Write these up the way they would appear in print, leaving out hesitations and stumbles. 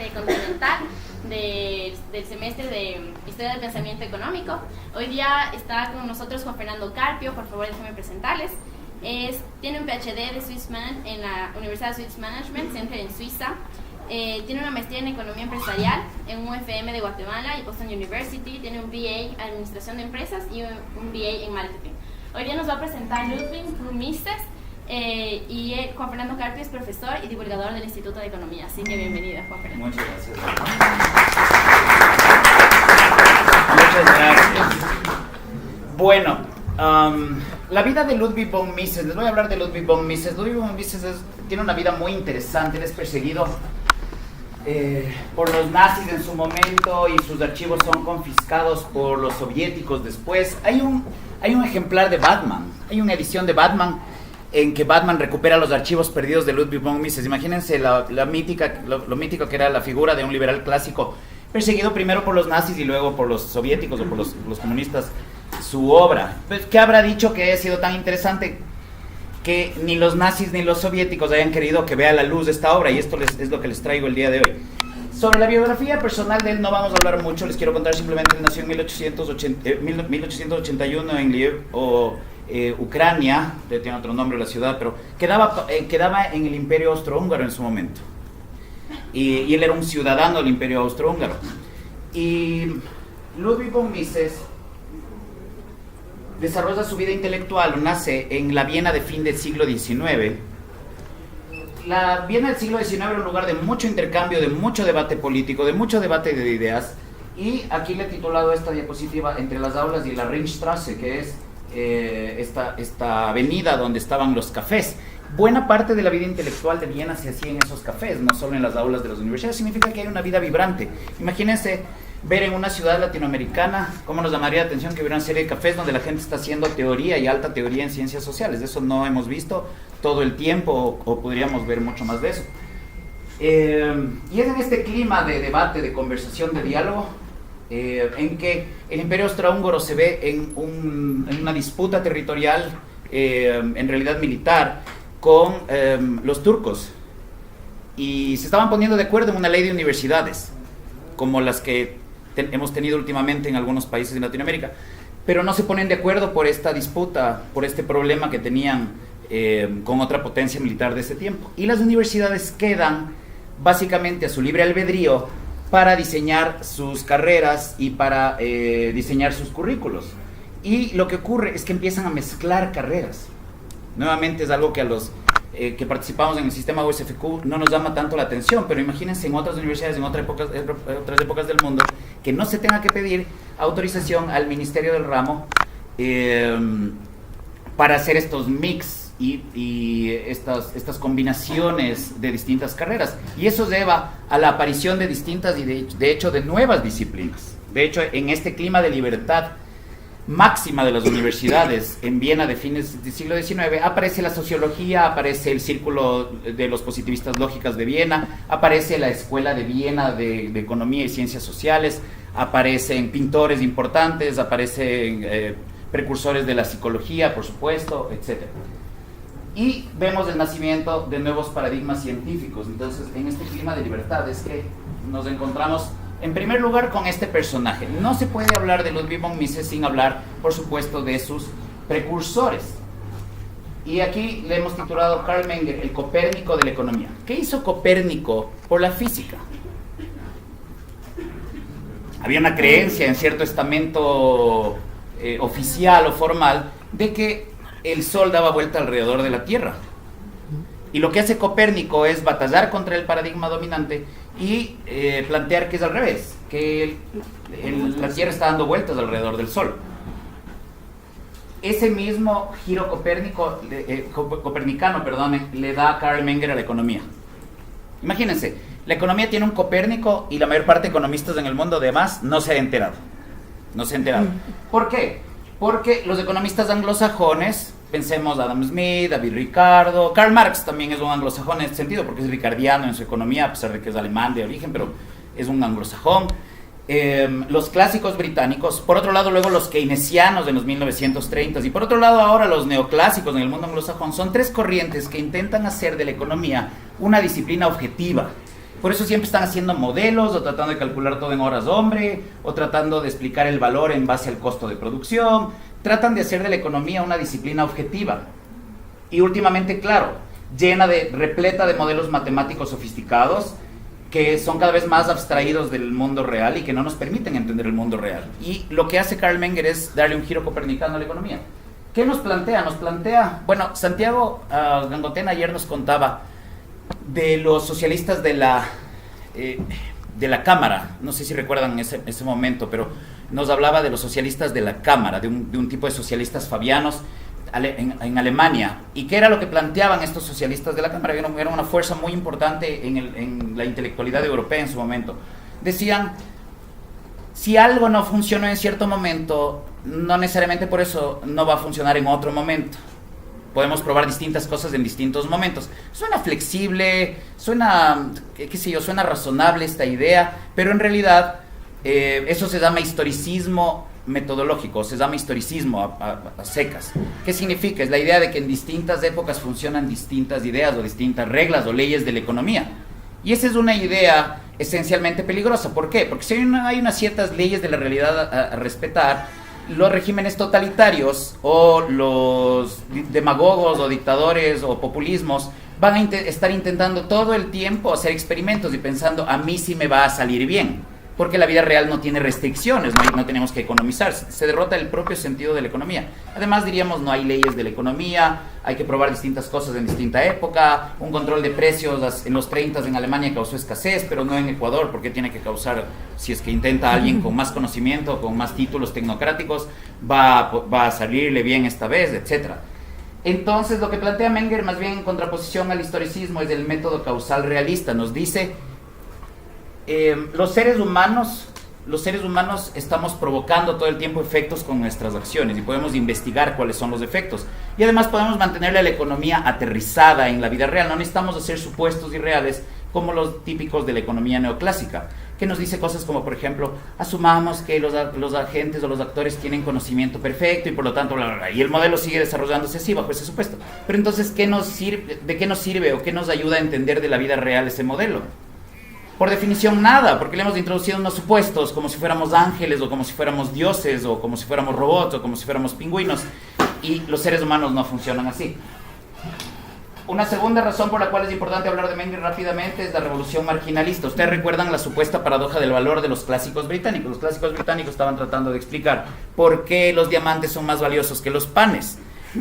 continental del semestre de Historia del Pensamiento Económico. Hoy día está con nosotros Juan Fernando Carpio. Por favor, déjenme presentarles. Tiene un PhD de en la Universidad de Swiss Management Center en Suiza. Tiene una maestría en Economía Empresarial en UFM de Guatemala y Boston University. Tiene un BA en Administración de Empresas y un BA en Marketing. Hoy día nos va a presentar Ludwig von Mises. Juan Fernando Carpio es profesor y divulgador del Instituto de Economía. Así que bienvenida, Juan Fernando. Muchas gracias. Muchas gracias. Bueno, la vida de Ludwig von Mises. Les voy a hablar de Ludwig von Mises. Ludwig von Mises tiene una vida muy interesante. Él es perseguido por los nazis en su momento y sus archivos son confiscados por los soviéticos después. Hay un ejemplar de Batman, hay una edición de Batman en que Batman recupera los archivos perdidos de Ludwig von Mises. Imagínense lo mítico que era la figura de un liberal clásico, perseguido primero por los nazis y luego por los soviéticos o por los comunistas, su obra. Pues, ¿qué habrá dicho que ha sido tan interesante que ni los nazis ni los soviéticos hayan querido que vea la luz esta obra? Y esto es lo que les traigo el día de hoy. Sobre la biografía personal de él no vamos a hablar mucho, les quiero contar simplemente que nació en 1881 en Lviv, Ucrania, tiene otro nombre la ciudad, pero quedaba en el Imperio Austrohúngaro en su momento. Y él era un ciudadano del Imperio Austrohúngaro. Y Ludwig von Mises desarrolla su vida intelectual, nace en la Viena de fin del siglo XIX. La Viena del siglo XIX era un lugar de mucho intercambio, de mucho debate político, de mucho debate de ideas. Y aquí le he titulado esta diapositiva Entre las aulas y la Ringstrasse, que es esta avenida donde estaban los cafés. Buena parte de la vida intelectual de Viena se hacía en esos cafés, no solo en las aulas de las universidades. Significa que hay una vida vibrante. Imagínense ver en una ciudad latinoamericana cómo nos llamaría la atención que hubiera una serie de cafés donde la gente está haciendo teoría y alta teoría en ciencias sociales. Eso no hemos visto todo el tiempo, o podríamos ver mucho más de eso. Y es en este clima de debate, de conversación, de diálogo, en que el Imperio Austrohúngaro se ve en una disputa territorial, en realidad militar, con los turcos. Y se estaban poniendo de acuerdo en una ley de universidades, como las que hemos tenido últimamente en algunos países de Latinoamérica, pero no se ponen de acuerdo por esta disputa, por este problema que tenían con otra potencia militar de ese tiempo. Y las universidades quedan básicamente a su libre albedrío para diseñar sus carreras y para diseñar sus currículos. Y lo que ocurre es que empiezan a mezclar carreras. Nuevamente es algo que a los que participamos en el sistema USFQ no nos llama tanto la atención, pero imagínense en otras universidades, en otras épocas del mundo, que no se tenga que pedir autorización al Ministerio del Ramo para hacer estos mix y estas combinaciones de distintas carreras. Y eso lleva a la aparición de distintas y de hecho de nuevas disciplinas. De hecho, en este clima de libertad máxima de las universidades en Viena de fines del siglo XIX, aparece la sociología, aparece el círculo de los positivistas lógicas de Viena, aparece la escuela de Viena de economía y ciencias sociales, aparecen pintores importantes, aparecen precursores de la psicología, por supuesto, etc. Y vemos el nacimiento de nuevos paradigmas científicos. Entonces, en este clima de libertad es que nos encontramos en primer lugar con este personaje. No se puede hablar de Ludwig von Mises sin hablar, por supuesto, de sus precursores. Y aquí le hemos titulado Carl Menger, el Copérnico de la economía. ¿Qué hizo Copérnico por la física? Había una creencia en cierto estamento oficial o formal de que el Sol daba vuelta alrededor de la Tierra. Y lo que hace Copérnico es batallar contra el paradigma dominante y plantear que es al revés, que la Tierra está dando vueltas alrededor del Sol. Ese mismo giro copernicano, le da a Carl Menger a la economía. Imagínense, la economía tiene un Copérnico y la mayor parte de economistas en el mundo además no se ha enterado. ¿Por qué? Porque los economistas anglosajones, pensemos Adam Smith, David Ricardo, Karl Marx también es un anglosajón en este sentido, porque es ricardiano en su economía, a pesar de que es alemán de origen, pero es un anglosajón. Los clásicos británicos, por otro lado luego los keynesianos de los 1930s, y por otro lado ahora los neoclásicos en el mundo anglosajón, son tres corrientes que intentan hacer de la economía una disciplina objetiva, Por eso siempre están haciendo modelos o tratando de calcular todo en horas hombre o tratando de explicar el valor en base al costo de producción. Tratan de hacer de la economía una disciplina objetiva. Y últimamente, claro, repleta de modelos matemáticos sofisticados que son cada vez más abstraídos del mundo real y que no nos permiten entender el mundo real. Y lo que hace Carl Menger es darle un giro copernicano a la economía. ¿Qué nos plantea? Bueno, Santiago Gangotena ayer nos contaba de los socialistas de la Cámara. No sé si recuerdan ese momento, pero nos hablaba de los socialistas de la Cámara, de un tipo de socialistas fabianos en Alemania. ¿Y qué era lo que planteaban estos socialistas de la Cámara? Era una fuerza muy importante en la intelectualidad europea en su momento. Decían, si algo no funcionó en cierto momento, no necesariamente por eso no va a funcionar en otro momento. Podemos probar distintas cosas en distintos momentos. Suena flexible, suena razonable esta idea, pero en realidad eso se llama historicismo metodológico, se llama historicismo a secas. ¿Qué significa? Es la idea de que en distintas épocas funcionan distintas ideas o distintas reglas o leyes de la economía. Y esa es una idea esencialmente peligrosa. ¿Por qué? Porque si hay unas ciertas leyes de la realidad a respetar, los regímenes totalitarios o los demagogos o dictadores o populismos van a estar intentando todo el tiempo hacer experimentos y pensando, a mí sí me va a salir bien, porque la vida real no tiene restricciones, no tenemos que economizar, se derrota el propio sentido de la economía. Además diríamos, no hay leyes de la economía, hay que probar distintas cosas en distinta época, un control de precios en los 30 en Alemania causó escasez, pero no en Ecuador, porque tiene que causar, si es que intenta alguien con más conocimiento, con más títulos tecnocráticos, va a salirle bien esta vez, etc. Entonces lo que plantea Menger, más bien en contraposición al historicismo, es el método causal realista. Nos dice, los seres humanos estamos provocando todo el tiempo efectos con nuestras acciones y podemos investigar cuáles son los efectos. Y además podemos mantenerle la economía aterrizada en la vida real. No necesitamos hacer supuestos irreales como los típicos de la economía neoclásica, que nos dice cosas como, por ejemplo, asumamos que los agentes o los actores tienen conocimiento perfecto y por lo tanto, bla, bla, bla, y el modelo sigue desarrollándose así bajo ese supuesto. Pero entonces, ¿de qué nos sirve o qué nos ayuda a entender de la vida real ese modelo? Por definición nada, porque le hemos introducido unos supuestos como si fuéramos ángeles o como si fuéramos dioses o como si fuéramos robots o como si fuéramos pingüinos, y los seres humanos no funcionan así. Una segunda razón por la cual es importante hablar de Menger rápidamente es la revolución marginalista. Ustedes recuerdan la supuesta paradoja del valor de los clásicos británicos. Los clásicos británicos estaban tratando de explicar por qué los diamantes son más valiosos que los panes.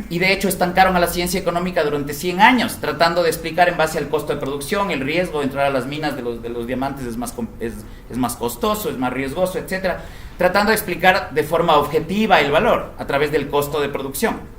Y de hecho estancaron a la ciencia económica durante 100 años, tratando de explicar en base al costo de producción, el riesgo de entrar a las minas de los diamantes es más costoso, es más riesgoso, etc. Tratando de explicar de forma objetiva el valor a través del costo de producción.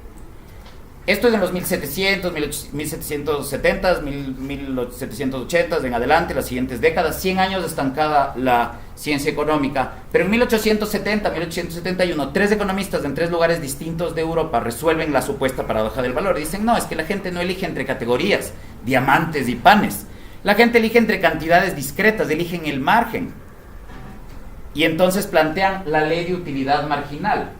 Esto es en los 1700, 1770, 1780 en adelante, las siguientes décadas, 100 años estancada la ciencia económica. Pero en 1870, 1871, 3 economistas en 3 lugares distintos de Europa resuelven la supuesta paradoja del valor. Dicen, no, es que la gente no elige entre categorías, diamantes y panes. La gente elige entre cantidades discretas, eligen el margen. Y entonces plantean la ley de utilidad marginal.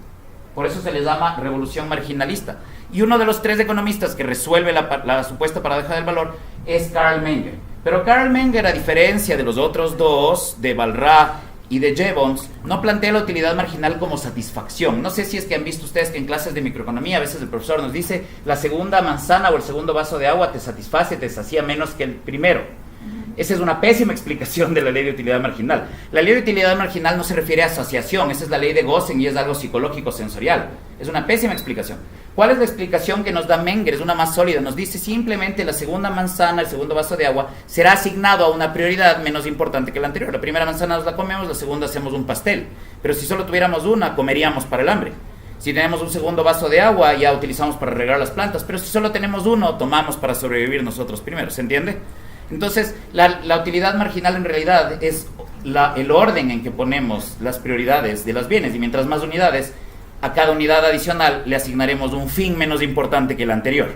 Por eso se les llama revolución marginalista. Y uno de los 3 economistas que resuelve la supuesta paradoja del valor es Carl Menger. Pero Carl Menger, a diferencia de los otros 2, de Walras y de Jevons, no plantea la utilidad marginal como satisfacción. No sé si es que han visto ustedes que en clases de microeconomía a veces el profesor nos dice la segunda manzana o el segundo vaso de agua te satisface, te sacia menos que el primero. Esa es una pésima explicación de la ley de utilidad marginal. La ley de utilidad marginal no se refiere a asociación, esa es la ley de Gossen y es algo psicológico sensorial. Es una pésima explicación. ¿Cuál es la explicación que nos da Menger? Es una más sólida. Nos dice simplemente la segunda manzana, el segundo vaso de agua, será asignado a una prioridad menos importante que la anterior. La primera manzana nos la comemos, la segunda hacemos un pastel. Pero si solo tuviéramos una, comeríamos para el hambre. Si tenemos un segundo vaso de agua, ya utilizamos para regar las plantas. Pero si solo tenemos uno, tomamos para sobrevivir nosotros primero. ¿Se entiende? Entonces, la utilidad marginal en realidad es el orden en que ponemos las prioridades de los bienes. Y mientras más unidades, a cada unidad adicional le asignaremos un fin menos importante que el anterior.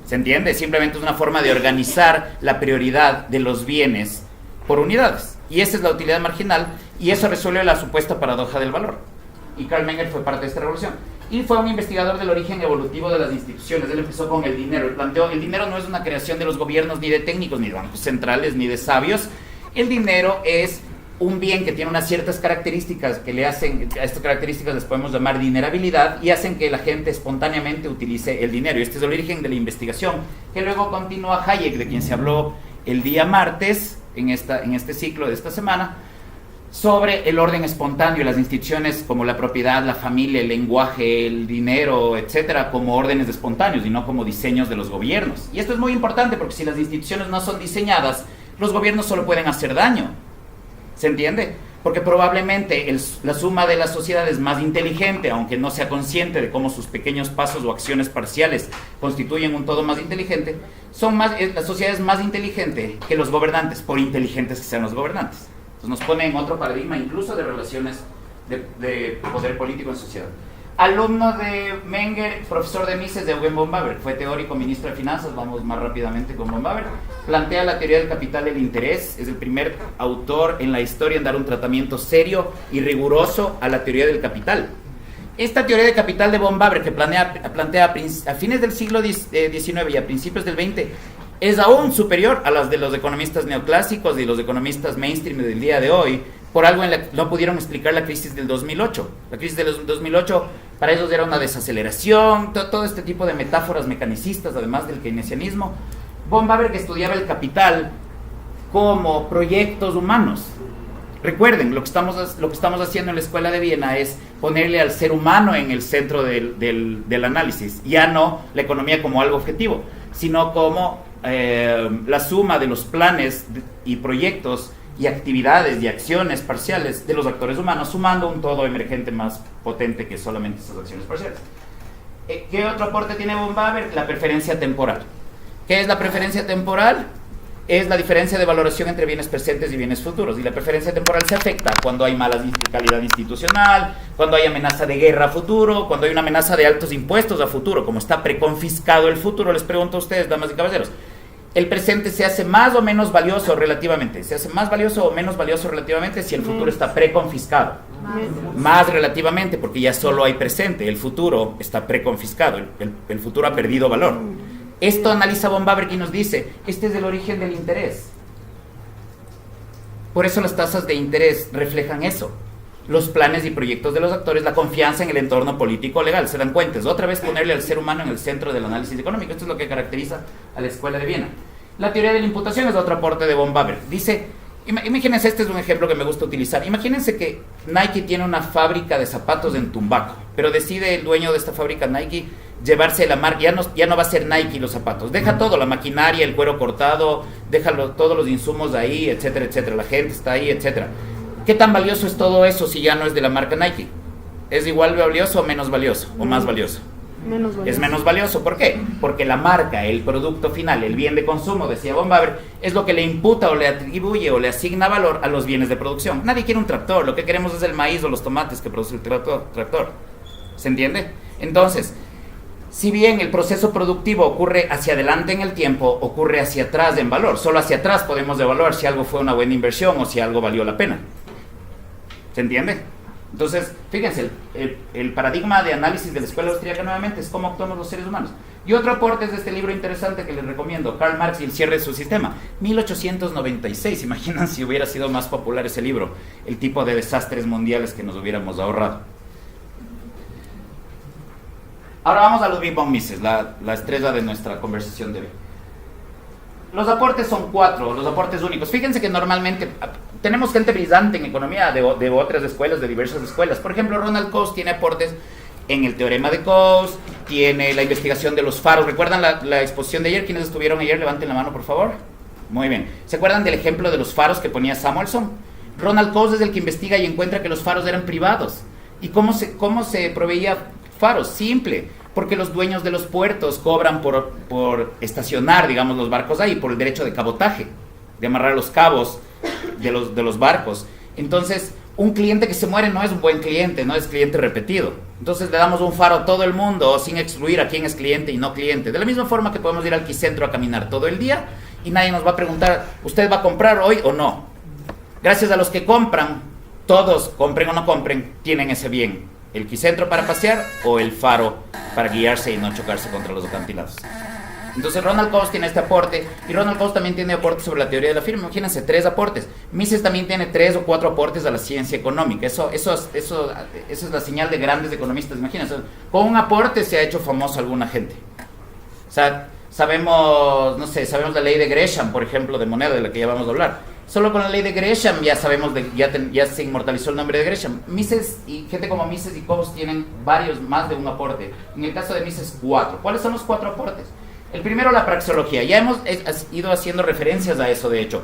¿Se entiende? Simplemente es una forma de organizar la prioridad de los bienes por unidades. Y esa es la utilidad marginal, y eso resuelve la supuesta paradoja del valor. y Karl Menger fue parte de esta revolución. Y fue un investigador del origen evolutivo de las instituciones. Él empezó con el dinero. Él planteó, el dinero no es una creación de los gobiernos, ni de técnicos, ni de bancos centrales, ni de sabios. El dinero es un bien que tiene unas ciertas características que le hacen, a estas características les podemos llamar dinerabilidad, y hacen que la gente espontáneamente utilice el dinero. Y este es el origen de la investigación, que luego continúa Hayek, de quien se habló el día martes, en este ciclo de esta semana, sobre el orden espontáneo y las instituciones como la propiedad, la familia, el lenguaje, el dinero, etcétera, como órdenes espontáneos y no como diseños de los gobiernos. Y esto es muy importante porque si las instituciones no son diseñadas, los gobiernos solo pueden hacer daño. ¿Se entiende? Porque probablemente la suma de la sociedad es más inteligente, aunque no sea consciente de cómo sus pequeños pasos o acciones parciales constituyen un todo más inteligente. La sociedad es más inteligente que los gobernantes, por inteligentes que sean los gobernantes. Nos pone en otro paradigma, incluso de relaciones de poder político en sociedad. Alumno de Menger, profesor de Mises de Eugen von Bäver, fue teórico, ministro de Finanzas, vamos más rápidamente con von Bäver. Plantea la teoría del capital del interés, es el primer autor en la historia en dar un tratamiento serio y riguroso a la teoría del capital. Esta teoría del capital de von Bäver, que plantea a fines del siglo XIX y a principios del XX, es aún superior a las de los economistas neoclásicos y los economistas mainstream del día de hoy. Por algo no pudieron explicar la crisis del 2008. La crisis del 2008 para ellos era una desaceleración, todo este tipo de metáforas mecanicistas, además del keynesianismo. Von Bäver, que estudiaba el capital como proyectos humanos. Recuerden, lo que estamos haciendo en la Escuela de Viena es ponerle al ser humano en el centro del análisis, ya no la economía como algo objetivo, sino como la suma de los planes y proyectos y actividades y acciones parciales de los actores humanos, sumando un todo emergente más potente que solamente esas acciones parciales. ¿Qué otro aporte tiene von Bäver? La preferencia temporal. ¿Qué es la preferencia temporal? Es la diferencia de valoración entre bienes presentes y bienes futuros. Y la preferencia temporal se afecta cuando hay mala calidad institucional, cuando hay amenaza de guerra a futuro, cuando hay una amenaza de altos impuestos a futuro. Como está preconfiscado el futuro, les pregunto a ustedes, damas y caballeros, el presente se hace más o menos valioso relativamente. Se hace más valioso o menos valioso relativamente si el futuro está preconfiscado. Más relativamente, porque ya solo hay presente. El futuro está preconfiscado. El futuro ha perdido valor. Esto analiza von Bäver y nos dice, este es el origen del interés. Por eso las tasas de interés reflejan eso. Los planes y proyectos de los actores, la confianza en el entorno político legal. ¿Se dan cuenta? Es otra vez ponerle al ser humano en el centro del análisis económico. Esto es lo que caracteriza a la Escuela de Viena. La teoría de la imputación es otro aporte de von Bäver. Dice, imagínense, este es un ejemplo que me gusta utilizar. Imagínense que Nike tiene una fábrica de zapatos en Tumbaco, pero decide el dueño de esta fábrica, Nike, llevarse la marca, ya no va a ser Nike los zapatos, deja todo, la maquinaria, el cuero cortado, déjalo, todos los insumos ahí, etcétera, etcétera, la gente está ahí, etcétera. ¿Qué tan valioso es todo eso si ya no es de la marca Nike? ¿Es igual valioso o menos valioso? ¿O más valioso? Menos valioso. Es menos valioso. ¿Por qué? Porque la marca, el producto final, el bien de consumo, decía von Bäver, es lo que le imputa o le atribuye o le asigna valor a los bienes de producción. Nadie quiere un tractor, lo que queremos es el maíz o los tomates que produce el tractor. ¿Se entiende? Entonces, si bien el proceso productivo ocurre hacia adelante en el tiempo, ocurre hacia atrás en valor. Solo hacia atrás podemos evaluar si algo fue una buena inversión o si algo valió la pena. ¿Se entiende? Entonces, fíjense, el paradigma de análisis de la escuela austríaca nuevamente es cómo actuamos los seres humanos. Y otro aporte es de este libro interesante que les recomiendo, Karl Marx y el cierre de su sistema, 1896. Imaginan si hubiera sido más popular ese libro, el tipo de desastres mundiales que nos hubiéramos ahorrado. Ahora vamos a Ludwig von Mises, la estrella de nuestra conversación de hoy. Los aportes son 4, los aportes únicos. Fíjense que normalmente tenemos gente brillante en economía de otras escuelas, de diversas escuelas. Por ejemplo, Ronald Coase tiene aportes en el teorema de Coase, tiene la investigación de los faros. ¿Recuerdan la exposición de ayer? ¿Quiénes estuvieron ayer? Levanten la mano, por favor. Muy bien. ¿Se acuerdan del ejemplo de los faros que ponía Samuelson? Ronald Coase es el que investiga y encuentra que los faros eran privados. ¿Y cómo se proveía faros? Simple. Porque los dueños de los puertos cobran por estacionar, digamos, los barcos ahí, por el derecho de cabotaje, de amarrar los cabos de los barcos. Entonces, un cliente que se muere no es un buen cliente, no es cliente repetido. Entonces le damos un faro a todo el mundo sin excluir a quién es cliente y no cliente. De la misma forma que podemos ir al Quicentro a caminar todo el día y nadie nos va a preguntar, ¿usted va a comprar hoy o no? Gracias a los que compran, todos, compren o no compren, tienen ese bien. ¿El quicentro para pasear o el faro para guiarse y no chocarse contra los acantilados? Entonces Ronald Coase tiene este aporte, y Ronald Coase también tiene aportes sobre la teoría de la firma. Imagínense, 3 aportes. Mises también tiene 3 o 4 aportes a la ciencia económica. Eso es la señal de grandes economistas. Imagínense, con un aporte se ha hecho famoso alguna gente. O sea, sabemos la ley de Gresham, por ejemplo, de moneda, de la que ya vamos a hablar. Solo con la ley de Gresham ya sabemos, ya se inmortalizó el nombre de Gresham. Mises y gente como Mises y Coase tienen más de un aporte. En el caso de Mises, 4. ¿Cuáles son los 4 aportes? El primero, la praxeología. Ya hemos ido haciendo referencias a eso, de hecho.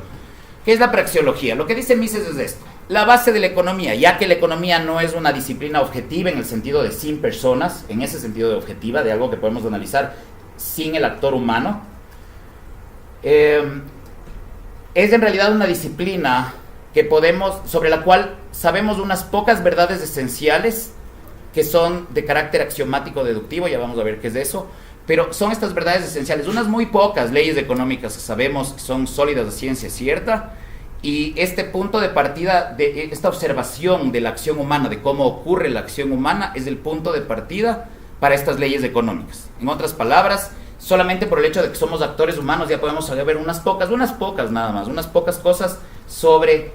¿Qué es la praxeología? Lo que dice Mises es esto: la base de la economía, ya que la economía no es una disciplina objetiva en el sentido de sin personas, en ese sentido de objetiva, de algo que podemos analizar sin el actor humano, es en realidad una disciplina sobre la cual sabemos unas pocas verdades esenciales que son de carácter axiomático deductivo. Ya vamos a ver qué es eso. Pero son estas verdades esenciales, unas muy pocas leyes económicas que sabemos que son sólidas de ciencia cierta, y este punto de partida, de esta observación de la acción humana, de cómo ocurre la acción humana, es el punto de partida para estas leyes económicas. En otras palabras, solamente por el hecho de que somos actores humanos ya podemos saber unas pocas nada más, unas pocas cosas sobre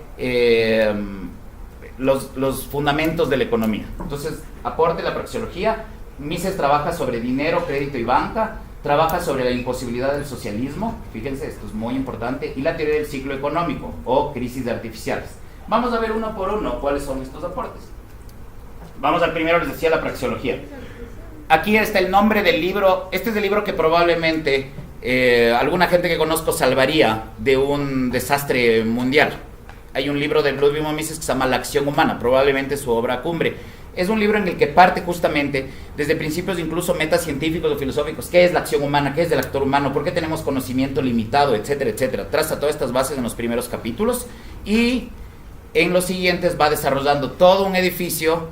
los fundamentos de la economía. Entonces, aporte la praxeología. Mises trabaja sobre dinero, crédito y banca, trabaja sobre la imposibilidad del socialismo, fíjense, esto es muy importante, y la teoría del ciclo económico o crisis de artificiales. Vamos a ver uno por uno cuáles son estos aportes. Vamos al primero, les decía, la praxeología. Aquí está el nombre del libro. Este es el libro que probablemente alguna gente que conozco salvaría de un desastre mundial. Hay un libro de Ludwig von Mises que se llama La acción humana, probablemente su obra cumbre. Es un libro en el que parte justamente desde principios incluso metacientíficos o filosóficos. ¿Qué es la acción humana? ¿Qué es el actor humano? ¿Por qué tenemos conocimiento limitado? Etcétera, etcétera. Traza todas estas bases en los primeros capítulos, y en los siguientes va desarrollando todo un edificio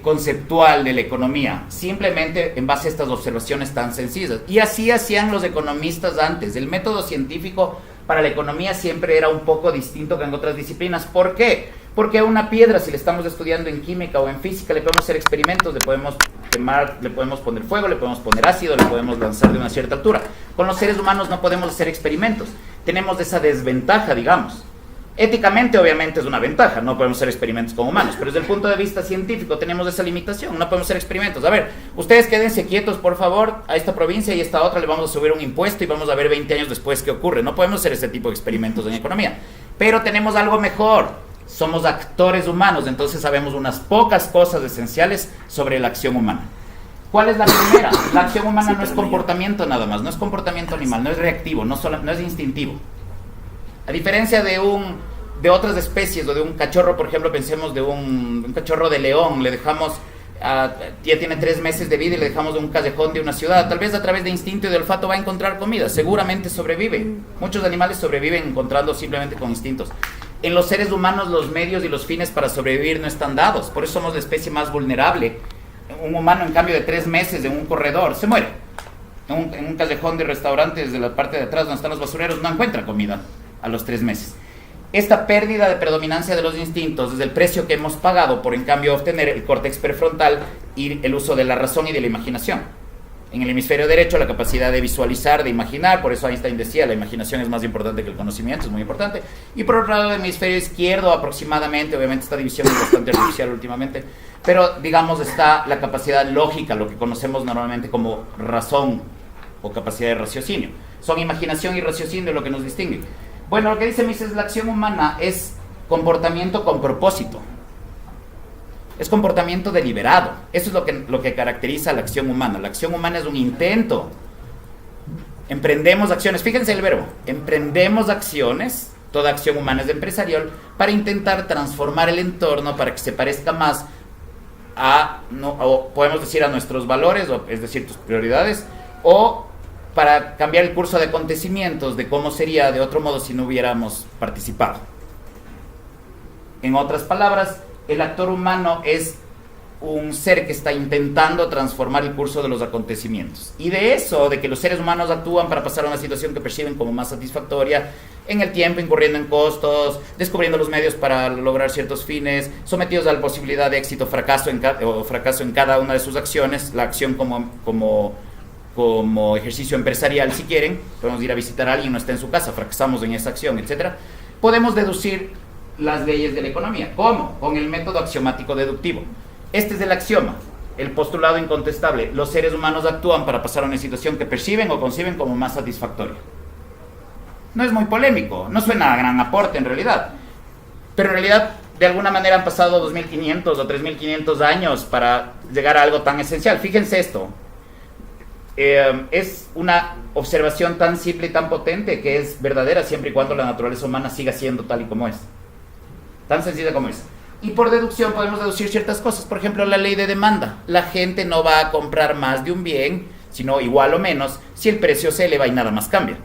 conceptual de la economía, simplemente en base a estas observaciones tan sencillas. Y así hacían los economistas antes. El método científico para la economía siempre era un poco distinto que en otras disciplinas. ¿Por qué? Porque a una piedra, si le estamos estudiando en química o en física, le podemos hacer experimentos, le podemos quemar, le podemos poner fuego, le podemos poner ácido, le podemos lanzar de una cierta altura. Con los seres humanos no podemos hacer experimentos. Tenemos esa desventaja, digamos. Éticamente, obviamente, es una ventaja. No podemos hacer experimentos con humanos. Pero desde el punto de vista científico tenemos esa limitación. No podemos hacer experimentos. A ver, ustedes quédense quietos, por favor. A esta provincia y a esta otra le vamos a subir un impuesto y vamos a ver 20 años después qué ocurre. No podemos hacer ese tipo de experimentos en economía. Pero tenemos algo mejor. Somos actores humanos, entonces sabemos unas pocas cosas esenciales sobre la acción humana. ¿Cuál es la primera? La acción humana no es comportamiento nada más, no es comportamiento animal, no es reactivo, no es instintivo. A diferencia de otras especies o de un cachorro, por ejemplo, pensemos de un cachorro de león, le dejamos, ya tiene 3 meses de vida y le dejamos de un callejón de una ciudad, tal vez a través de instinto y de olfato va a encontrar comida, seguramente sobrevive. Muchos animales sobreviven encontrando simplemente con instintos. En los seres humanos los medios y los fines para sobrevivir no están dados, por eso somos la especie más vulnerable. Un humano, en cambio, de 3 meses en un corredor se muere. En un callejón de restaurantes de la parte de atrás donde están los basureros no encuentra comida a los 3 meses. Esta pérdida de predominancia de los instintos es el precio que hemos pagado por, en cambio, obtener el córtex prefrontal y el uso de la razón y de la imaginación. En el hemisferio derecho, la capacidad de visualizar, de imaginar, por eso Einstein decía, la imaginación es más importante que el conocimiento, es muy importante. Y por otro lado, el hemisferio izquierdo, aproximadamente, obviamente esta división es bastante artificial últimamente, pero digamos está la capacidad lógica, lo que conocemos normalmente como razón o capacidad de raciocinio. Son imaginación y raciocinio lo que nos distingue. Bueno, lo que dice Mises, la acción humana es comportamiento con propósito. Es comportamiento deliberado. Eso es lo que caracteriza a la acción humana. La acción humana es un intento. Emprendemos acciones. Fíjense el verbo. Emprendemos acciones. Toda acción humana es empresarial para intentar transformar el entorno para que se parezca más o podemos decir a nuestros valores, es decir, tus prioridades, o para cambiar el curso de acontecimientos de cómo sería de otro modo si no hubiéramos participado. En otras palabras, el actor humano es un ser que está intentando transformar el curso de los acontecimientos. Y de eso, de que los seres humanos actúan para pasar a una situación que perciben como más satisfactoria en el tiempo, incurriendo en costos, descubriendo los medios para lograr ciertos fines, sometidos a la posibilidad de éxito o fracaso en cada una de sus acciones, la acción como ejercicio empresarial, si quieren, podemos ir a visitar a alguien, no está en su casa, fracasamos en esa acción, etcétera. Podemos deducir las leyes de la economía. ¿Cómo? Con el método axiomático deductivo. Este es el axioma, el postulado incontestable. Los seres humanos actúan para pasar a una situación que perciben o conciben como más satisfactoria. No es muy polémico, no suena a gran aporte en realidad, pero en realidad de alguna manera han pasado 2500 o 3500 años para llegar a algo tan esencial. Fíjense esto, es una observación tan simple y tan potente que es verdadera siempre y cuando la naturaleza humana siga siendo tal y como es, tan sencilla como es. Y por deducción podemos deducir ciertas cosas. Por ejemplo, la ley de demanda. La gente no va a comprar más de un bien, sino igual o menos, si el precio se eleva y nada más cambia.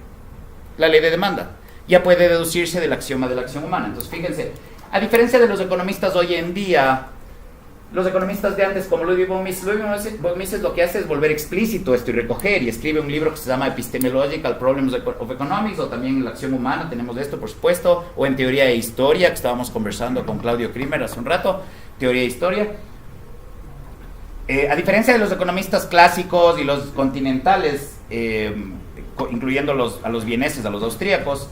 La ley de demanda ya puede deducirse del axioma de la acción humana. Entonces, fíjense, a diferencia de los economistas hoy en día, los economistas de antes, como Ludwig von Mises, lo que hace es volver explícito esto y recoger, y escribe un libro que se llama Epistemological Problems of Economics, o también en la acción humana tenemos esto, por supuesto, o en teoría e historia, que estábamos conversando con Claudio Krimer hace un rato, teoría e historia. A diferencia de los economistas clásicos y los continentales, incluyendo a los vieneses, a los austríacos,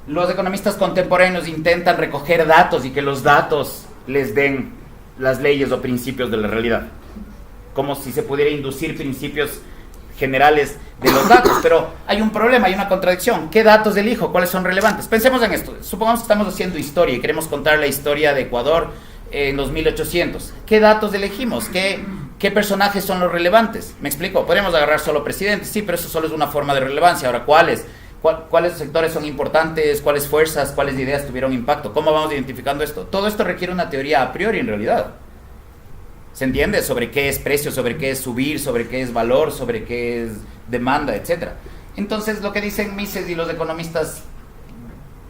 los economistas contemporáneos intentan recoger datos y que los datos les den las leyes o principios de la realidad, como si se pudiera inducir principios generales de los datos. Pero hay un problema, hay una contradicción. ¿Qué datos elijo? ¿Cuáles son relevantes? Pensemos en esto. Supongamos que estamos haciendo historia y queremos contar la historia de Ecuador en los 1800. ¿Qué datos elegimos? ¿Qué personajes son los relevantes? ¿Me explico? Podemos agarrar solo presidentes, sí, pero eso solo es una forma de relevancia. Ahora, ¿cuáles sectores son importantes? ¿Cuáles fuerzas? ¿Cuáles ideas tuvieron impacto? ¿Cómo vamos identificando esto? Todo esto requiere una teoría a priori en realidad. ¿Se entiende? Sobre qué es precio, sobre qué es subir, sobre qué es valor, sobre qué es demanda, etc. Entonces, lo que dicen Mises y los economistas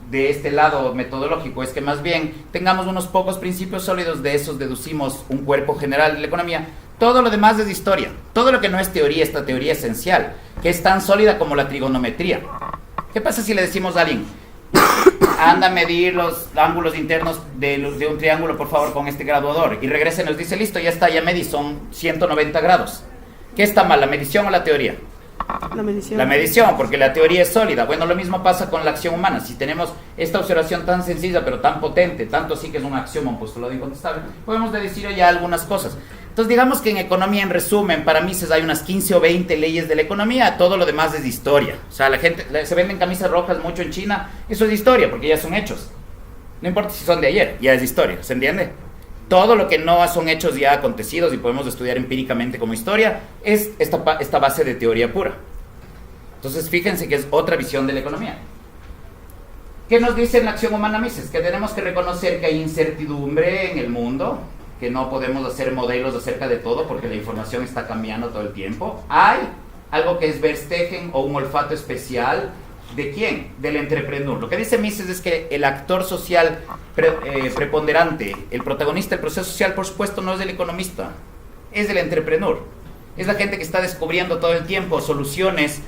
de este lado metodológico es que más bien tengamos unos pocos principios sólidos, de esos deducimos un cuerpo general de la economía. Todo lo demás es historia. Todo lo que no es teoría, esta teoría esencial, que es tan sólida como la trigonometría. ¿Qué pasa si le decimos a alguien, anda a medir los ángulos internos de un triángulo, por favor, con este graduador? Y regresa y nos dice, listo, ya está, ya medí, son 190 grados. ¿Qué está mal, la medición o la teoría? La medición. La medición, porque la teoría es sólida. Bueno, lo mismo pasa con la acción humana. Si tenemos esta observación tan sencilla, pero tan potente, tanto así que es un axioma, un postulado incontestable, podemos deducir ya algunas cosas. Entonces, digamos que en economía, en resumen, para Mises hay unas 15 o 20 leyes de la economía, todo lo demás es historia. O sea, la gente, se venden camisas rojas mucho en China, eso es historia, porque ya son hechos. No importa si son de ayer, ya es historia, ¿se entiende? Todo lo que no son hechos ya acontecidos y podemos estudiar empíricamente como historia, es esta base de teoría pura. Entonces, fíjense que es otra visión de la economía. ¿Qué nos dice en la acción humana Mises? Que tenemos que reconocer que hay incertidumbre en el mundo, que no podemos hacer modelos acerca de todo porque la información está cambiando todo el tiempo. Hay algo que es Verstegen o un olfato especial. ¿De quién? Del entrepreneur. Lo que dice Mises es que el actor social preponderante, el protagonista del proceso social, por supuesto, no es el economista, es el entrepreneur. Es la gente que está descubriendo todo el tiempo soluciones.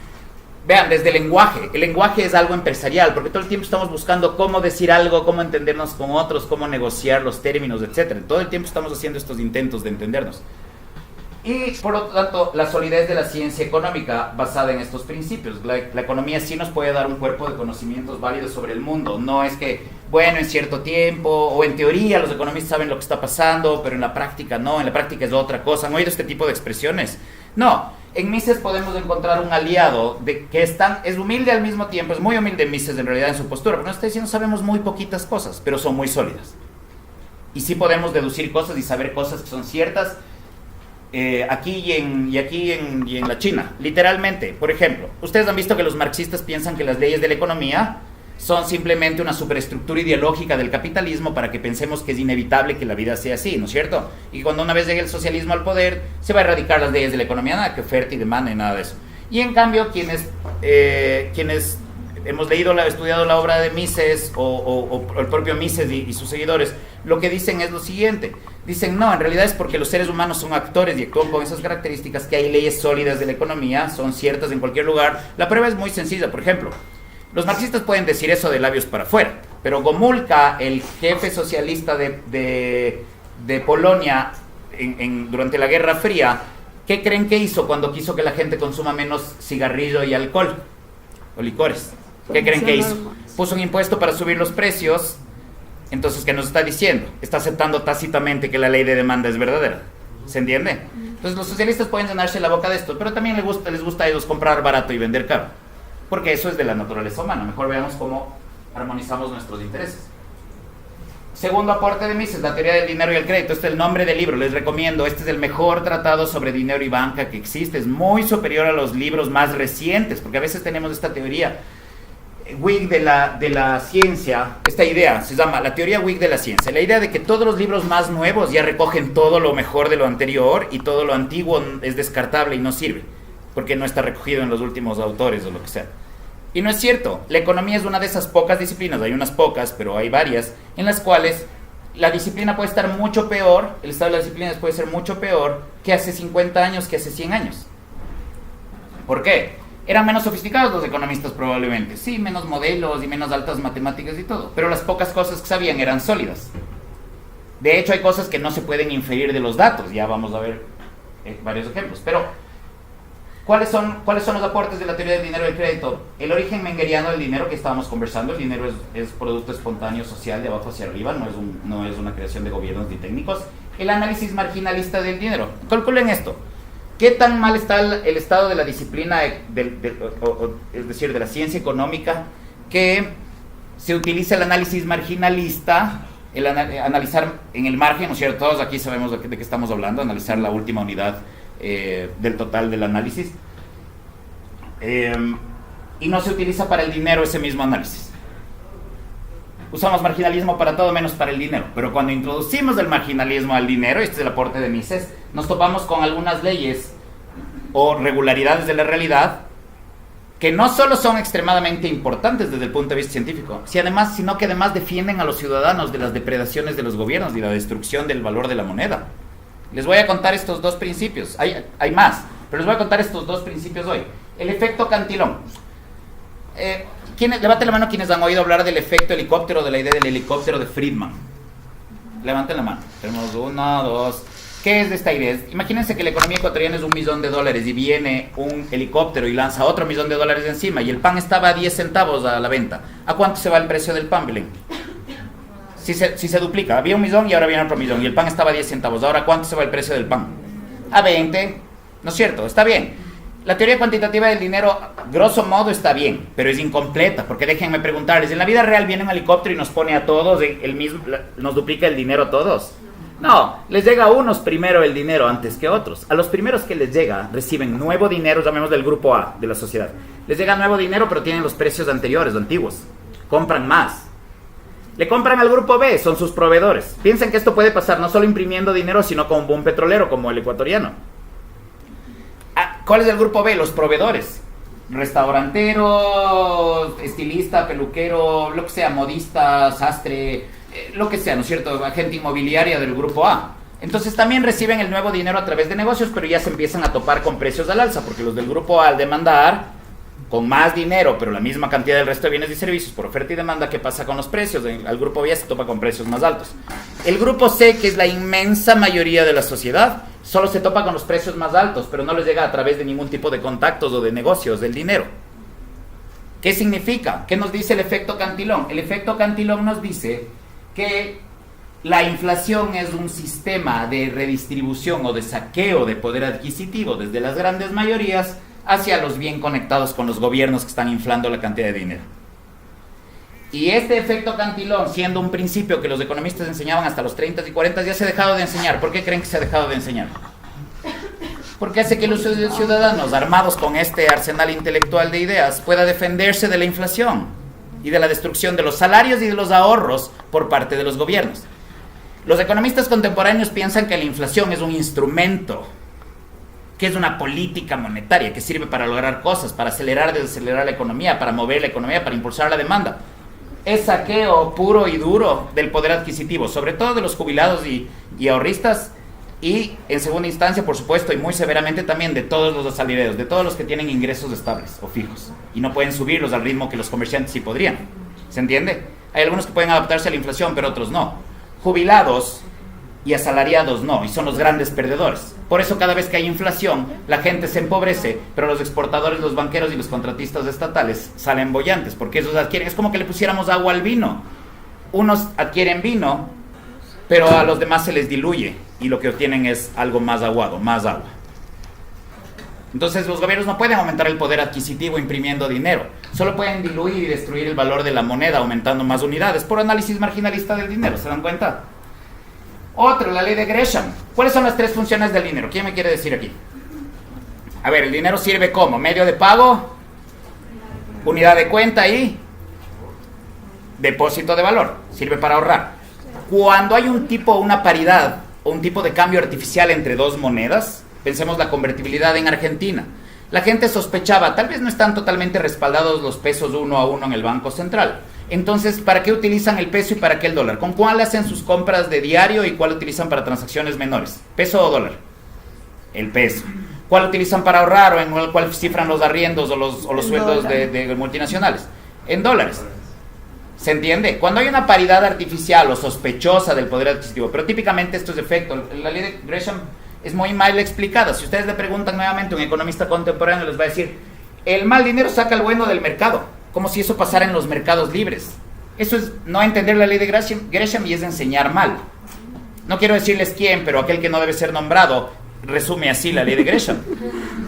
Vean, desde el lenguaje es algo empresarial, porque todo el tiempo estamos buscando cómo decir algo, cómo entendernos con otros, cómo negociar los términos, etc. Todo el tiempo estamos haciendo estos intentos de entendernos. Y por lo tanto, la solidez de la ciencia económica basada en estos principios. La economía sí nos puede dar un cuerpo de conocimientos válidos sobre el mundo. No es que, bueno, en cierto tiempo, o en teoría los economistas saben lo que está pasando, pero en la práctica no, en la práctica es otra cosa. ¿Han oído este tipo de expresiones? No. En Mises podemos encontrar un aliado que es humilde al mismo tiempo, es muy humilde Mises en realidad en su postura, pero nos está diciendo sabemos muy poquitas cosas, pero son muy sólidas. Y sí podemos deducir cosas y saber cosas que son ciertas aquí y en la China, literalmente. Por ejemplo, ustedes han visto que los marxistas piensan que las leyes de la economía son simplemente una superestructura ideológica del capitalismo para que pensemos que es inevitable que la vida sea así, ¿no es cierto? Y cuando una vez llegue el socialismo al poder, se va a erradicar las leyes de la economía, nada que oferta y demanda y nada de eso. Y en cambio, quienes hemos estudiado la obra de Mises o el propio Mises y sus seguidores, lo que dicen es lo siguiente. Dicen, no, en realidad es porque los seres humanos son actores y actúan con esas características, que hay leyes sólidas de la economía, son ciertas en cualquier lugar. La prueba es muy sencilla. Por ejemplo, los marxistas pueden decir eso de labios para afuera, pero Gomulka, el jefe socialista de Polonia durante la Guerra Fría, ¿qué creen que hizo cuando quiso que la gente consuma menos cigarrillo y alcohol o licores? ¿Qué creen que hizo? Puso un impuesto para subir los precios. Entonces, ¿qué nos está diciendo? Está aceptando tácitamente que la ley de demanda es verdadera. ¿Se entiende? Entonces, los socialistas pueden llenarse la boca de esto, pero también les gusta a ellos comprar barato y vender caro, porque eso es de la naturaleza humana. Mejor veamos cómo armonizamos nuestros intereses. Segundo aporte de Mises, la teoría del dinero y el crédito. Este es el nombre del libro, les recomiendo. Este es el mejor tratado sobre dinero y banca que existe. Es muy superior a los libros más recientes, porque a veces tenemos esta teoría Whig de la ciencia, esta idea se llama la teoría Whig de la ciencia, la idea de que todos los libros más nuevos ya recogen todo lo mejor de lo anterior y todo lo antiguo es descartable y no sirve, porque no está recogido en los últimos autores o lo que sea. Y no es cierto. La economía es una de esas pocas disciplinas, hay unas pocas, pero hay varias, en las cuales la disciplina puede estar mucho peor, el estado de las disciplinas puede ser mucho peor que hace 50 años, que hace 100 años. ¿Por qué? Eran menos sofisticados los economistas probablemente, sí, menos modelos y menos altas matemáticas y todo, pero las pocas cosas que sabían eran sólidas. De hecho, hay cosas que no se pueden inferir de los datos, ya vamos a ver varios ejemplos, pero ¿cuáles son los aportes de la teoría del dinero y del crédito? El origen mengeriano del dinero que estábamos conversando. El dinero es producto espontáneo social de abajo hacia arriba, no es una creación de gobiernos ni técnicos. El análisis marginalista del dinero. Calculen esto. ¿Qué tan mal está el estado de la disciplina, es decir, de la ciencia económica, que se utiliza el análisis marginalista, analizar en el margen, ¿no es cierto? Todos aquí sabemos de qué estamos hablando, analizar la última unidad del total del análisis, y no se utiliza para el dinero ese mismo análisis. Usamos marginalismo para todo menos para el dinero, pero cuando introducimos el marginalismo al dinero, este es el aporte de Mises, nos topamos con algunas leyes o regularidades de la realidad que no solo son extremadamente importantes desde el punto de vista científico, sino que además defienden a los ciudadanos de las depredaciones de los gobiernos y la destrucción del valor de la moneda. Les voy a contar estos dos principios, hay más, pero les voy a contar estos dos principios hoy. El efecto Cantillon. Levanten la mano quienes han oído hablar del efecto helicóptero, de la idea del helicóptero de Friedman. Levanten la mano. Tenemos 1, 2. ¿Qué es de esta idea? Imagínense que la economía ecuatoriana es $1.000.000 y viene un helicóptero y lanza otro $1.000.000 encima y el pan estaba a 10 centavos a la venta. ¿A cuánto se va el precio del pan, Belén? Si se duplica, había 1.000.000 y ahora viene otro 1.000.000 y el pan estaba a 10 centavos. Ahora, ¿cuánto se va el precio del pan? A 20. ¿No es cierto? Está bien. La teoría cuantitativa del dinero, grosso modo, está bien, pero es incompleta, porque déjenme preguntarles, ¿en la vida real viene un helicóptero y nos pone a todos, nos duplica el dinero a todos? No, les llega a unos primero el dinero antes que a otros. A los primeros que les llega, reciben nuevo dinero, llamemos del grupo A de la sociedad. Les llega nuevo dinero, pero tienen los precios anteriores, antiguos. Compran más. Le compran al grupo B, son sus proveedores. Piensen que esto puede pasar no solo imprimiendo dinero, sino con un boom petrolero como el ecuatoriano. ¿Cuál es el grupo B? Los proveedores. Restaurantero, estilista, peluquero, lo que sea, modista, sastre, lo que sea, ¿no es cierto? Agente inmobiliaria del grupo A. Entonces también reciben el nuevo dinero a través de negocios, pero ya se empiezan a topar con precios al alza, porque los del grupo A, al demandar con más dinero, pero la misma cantidad del resto de bienes y servicios por oferta y demanda, ¿qué pasa con los precios? Al grupo B se topa con precios más altos. El grupo C, que es la inmensa mayoría de la sociedad, solo se topa con los precios más altos, pero no les llega a través de ningún tipo de contactos o de negocios del dinero. ¿Qué significa? ¿Qué nos dice el efecto Cantillon? El efecto Cantillon nos dice que la inflación es un sistema de redistribución o de saqueo de poder adquisitivo desde las grandes mayorías hacia los bien conectados con los gobiernos que están inflando la cantidad de dinero. Y este efecto Cantillon, siendo un principio que los economistas enseñaban hasta los 30 y 40, ya se ha dejado de enseñar. ¿Por qué creen que se ha dejado de enseñar? Porque hace que los ciudadanos, armados con este arsenal intelectual de ideas, pueda defenderse de la inflación y de la destrucción de los salarios y de los ahorros por parte de los gobiernos. Los economistas contemporáneos piensan que la inflación es un instrumento que es una política monetaria que sirve para lograr cosas, para acelerar, desacelerar la economía, para mover la economía, para impulsar la demanda. Es saqueo puro y duro del poder adquisitivo, sobre todo de los jubilados y ahorristas, y en segunda instancia, por supuesto, y muy severamente también de todos los asalariados, de todos los que tienen ingresos estables o fijos, y no pueden subirlos al ritmo que los comerciantes sí podrían. ¿Se entiende? Hay algunos que pueden adaptarse a la inflación, pero otros no. Jubilados y asalariados no, y son los grandes perdedores. Por eso cada vez que hay inflación, la gente se empobrece, pero los exportadores, los banqueros y los contratistas estatales salen bollantes, porque esos adquieren, es como que le pusiéramos agua al vino. Unos adquieren vino, pero a los demás se les diluye, y lo que obtienen es algo más aguado, más agua. Entonces los gobiernos no pueden aumentar el poder adquisitivo imprimiendo dinero, solo pueden diluir y destruir el valor de la moneda aumentando más unidades, por análisis marginalista del dinero, ¿se dan cuenta? Otro, la ley de Gresham. ¿Cuáles son las tres funciones del dinero? ¿Quién me quiere decir aquí? A ver, el dinero sirve como medio de pago, unidad de cuenta y depósito de valor. Sirve para ahorrar. Cuando hay una paridad o un tipo de cambio artificial entre dos monedas, pensemos la convertibilidad en Argentina. La gente sospechaba, tal vez no están totalmente respaldados los pesos uno a uno en el Banco Central. Entonces, ¿para qué utilizan el peso y para qué el dólar? ¿Con cuál hacen sus compras de diario y cuál utilizan para transacciones menores? ¿Peso o dólar? El peso. ¿Cuál utilizan para ahorrar o en el cual cifran los arriendos o los sueldos de multinacionales? En dólares. ¿Se entiende? Cuando hay una paridad artificial o sospechosa del poder adquisitivo, pero típicamente esto es efecto. La ley de Gresham es muy mal explicada. Si ustedes le preguntan nuevamente a un economista contemporáneo, les va a decir, el mal dinero saca el bueno del mercado. Como si eso pasara en los mercados libres. Eso es no entender la ley de Gresham y es enseñar mal. No quiero decirles quién, pero aquel que no debe ser nombrado resume así la ley de Gresham.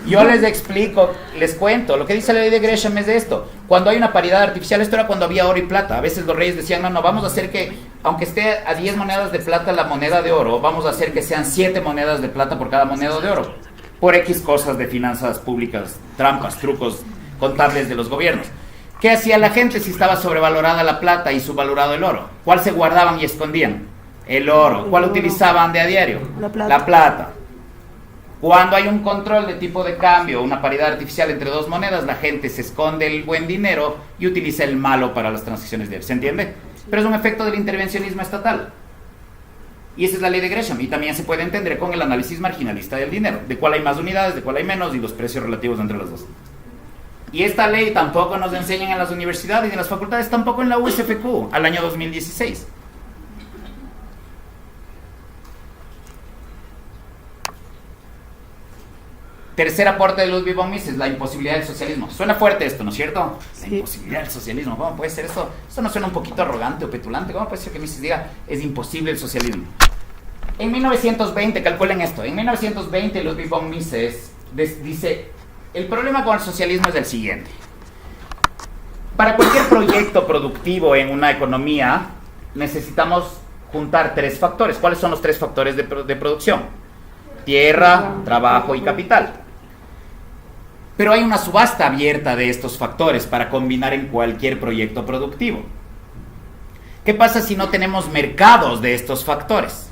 Yo les explico, les cuento, lo que dice la ley de Gresham es de esto. Cuando hay una paridad artificial, esto era cuando había oro y plata. A veces los reyes decían, no, vamos a hacer que, aunque esté a 10 monedas de plata la moneda de oro, vamos a hacer que sean 7 monedas de plata por cada moneda de oro. Por X cosas de finanzas públicas, trampas, trucos contables de los gobiernos. ¿Qué hacía la gente si estaba sobrevalorada la plata y subvalorado el oro? ¿Cuál se guardaban y escondían? El oro. ¿Cuál utilizaban de a diario? La plata. Cuando hay un control de tipo de cambio, una paridad artificial entre dos monedas, la gente se esconde el buen dinero y utiliza el malo para las transacciones diarias. ¿Se entiende? Pero es un efecto del intervencionismo estatal. Y esa es la ley de Gresham. Y también se puede entender con el análisis marginalista del dinero. De cuál hay más unidades, de cuál hay menos y los precios relativos entre las dos. Y esta ley tampoco nos enseñan en las universidades y en las facultades, tampoco en la USFQ, al año 2016. Tercer aporte de Ludwig von Mises, la imposibilidad del socialismo. Suena fuerte esto, ¿no es cierto? Sí. La imposibilidad del socialismo. ¿Cómo puede ser esto? Esto no suena un poquito arrogante o petulante. ¿Cómo puede ser que Mises diga es imposible el socialismo? En 1920, calculen esto, en 1920 Ludwig von Mises dice... El problema con el socialismo es el siguiente. Para cualquier proyecto productivo en una economía, necesitamos juntar tres factores. ¿Cuáles son los tres factores de producción? Tierra, trabajo y capital. Pero hay una subasta abierta de estos factores para combinar en cualquier proyecto productivo. ¿Qué pasa si no tenemos mercados de estos factores?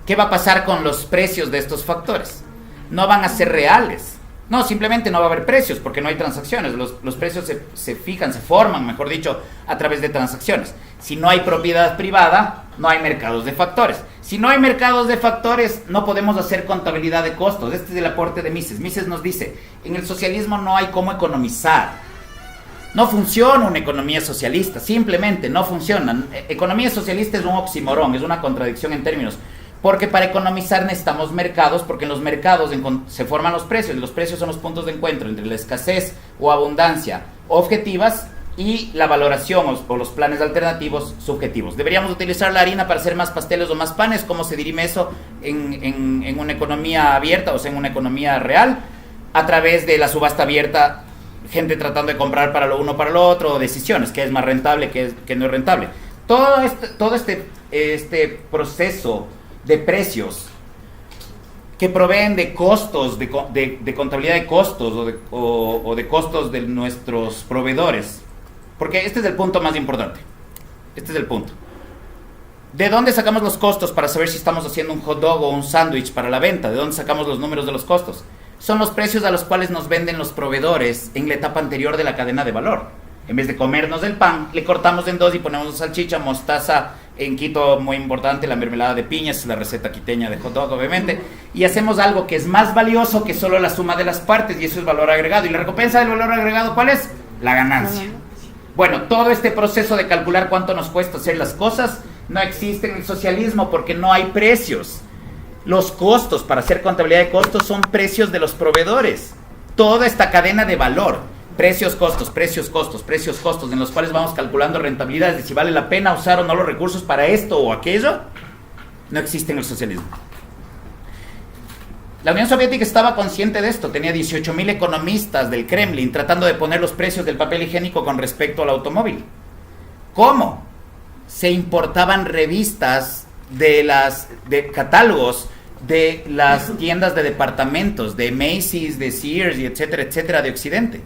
¿Qué va a pasar con los precios de estos factores? No van a ser reales. No, simplemente no va a haber precios porque no hay transacciones. Los precios se fijan, se forman, mejor dicho, a través de transacciones. Si no hay propiedad privada, no hay mercados de factores. Si no hay mercados de factores, no podemos hacer contabilidad de costos. Este es el aporte de Mises. Mises nos dice, en el socialismo no hay cómo economizar. No funciona una economía socialista, simplemente no funciona. Economía socialista es un oxímoron, es una contradicción en términos. Porque para economizar necesitamos mercados, porque en los mercados se forman los precios, y los precios son los puntos de encuentro entre la escasez o abundancia objetivas y la valoración o los planes alternativos subjetivos. ¿Deberíamos utilizar la harina para hacer más pasteles o más panes? ¿Cómo se dirime eso en una economía abierta, o sea, en una economía real? A través de la subasta abierta, gente tratando de comprar para lo uno para lo otro, o decisiones, que es más rentable, que no es rentable. Todo este proceso de precios que proveen de costos, de contabilidad de costos o de costos de nuestros proveedores. Porque este es el punto más importante. Este es el punto. ¿De dónde sacamos los costos para saber si estamos haciendo un hot dog o un sándwich para la venta? ¿De dónde sacamos los números de los costos? son los precios a los cuales nos venden los proveedores en la etapa anterior de la cadena de valor. En vez de comernos el pan, le cortamos en dos y ponemos salchicha, mostaza, en Quito muy importante la mermelada de piña, es la receta quiteña de hot dog obviamente, y hacemos algo que es más valioso que solo la suma de las partes, y eso es valor agregado. ¿Y la recompensa del valor agregado cuál es? La ganancia. Bueno, todo este proceso de calcular cuánto nos cuesta hacer las cosas no existe en el socialismo porque no hay precios. Los costos, para hacer contabilidad de costos, son precios de los proveedores. Toda esta cadena de valor, precios, costos, precios, costos, precios, costos, en los cuales vamos calculando rentabilidades de si vale la pena usar o no los recursos para esto o aquello, no existe en el socialismo. La Unión Soviética estaba consciente de esto, tenía 18.000 economistas del Kremlin tratando de poner los precios del papel higiénico con respecto al automóvil. ¿Cómo? Se importaban revistas de catálogos de las tiendas de departamentos, de Macy's, de Sears, y etcétera, etcétera, de Occidente.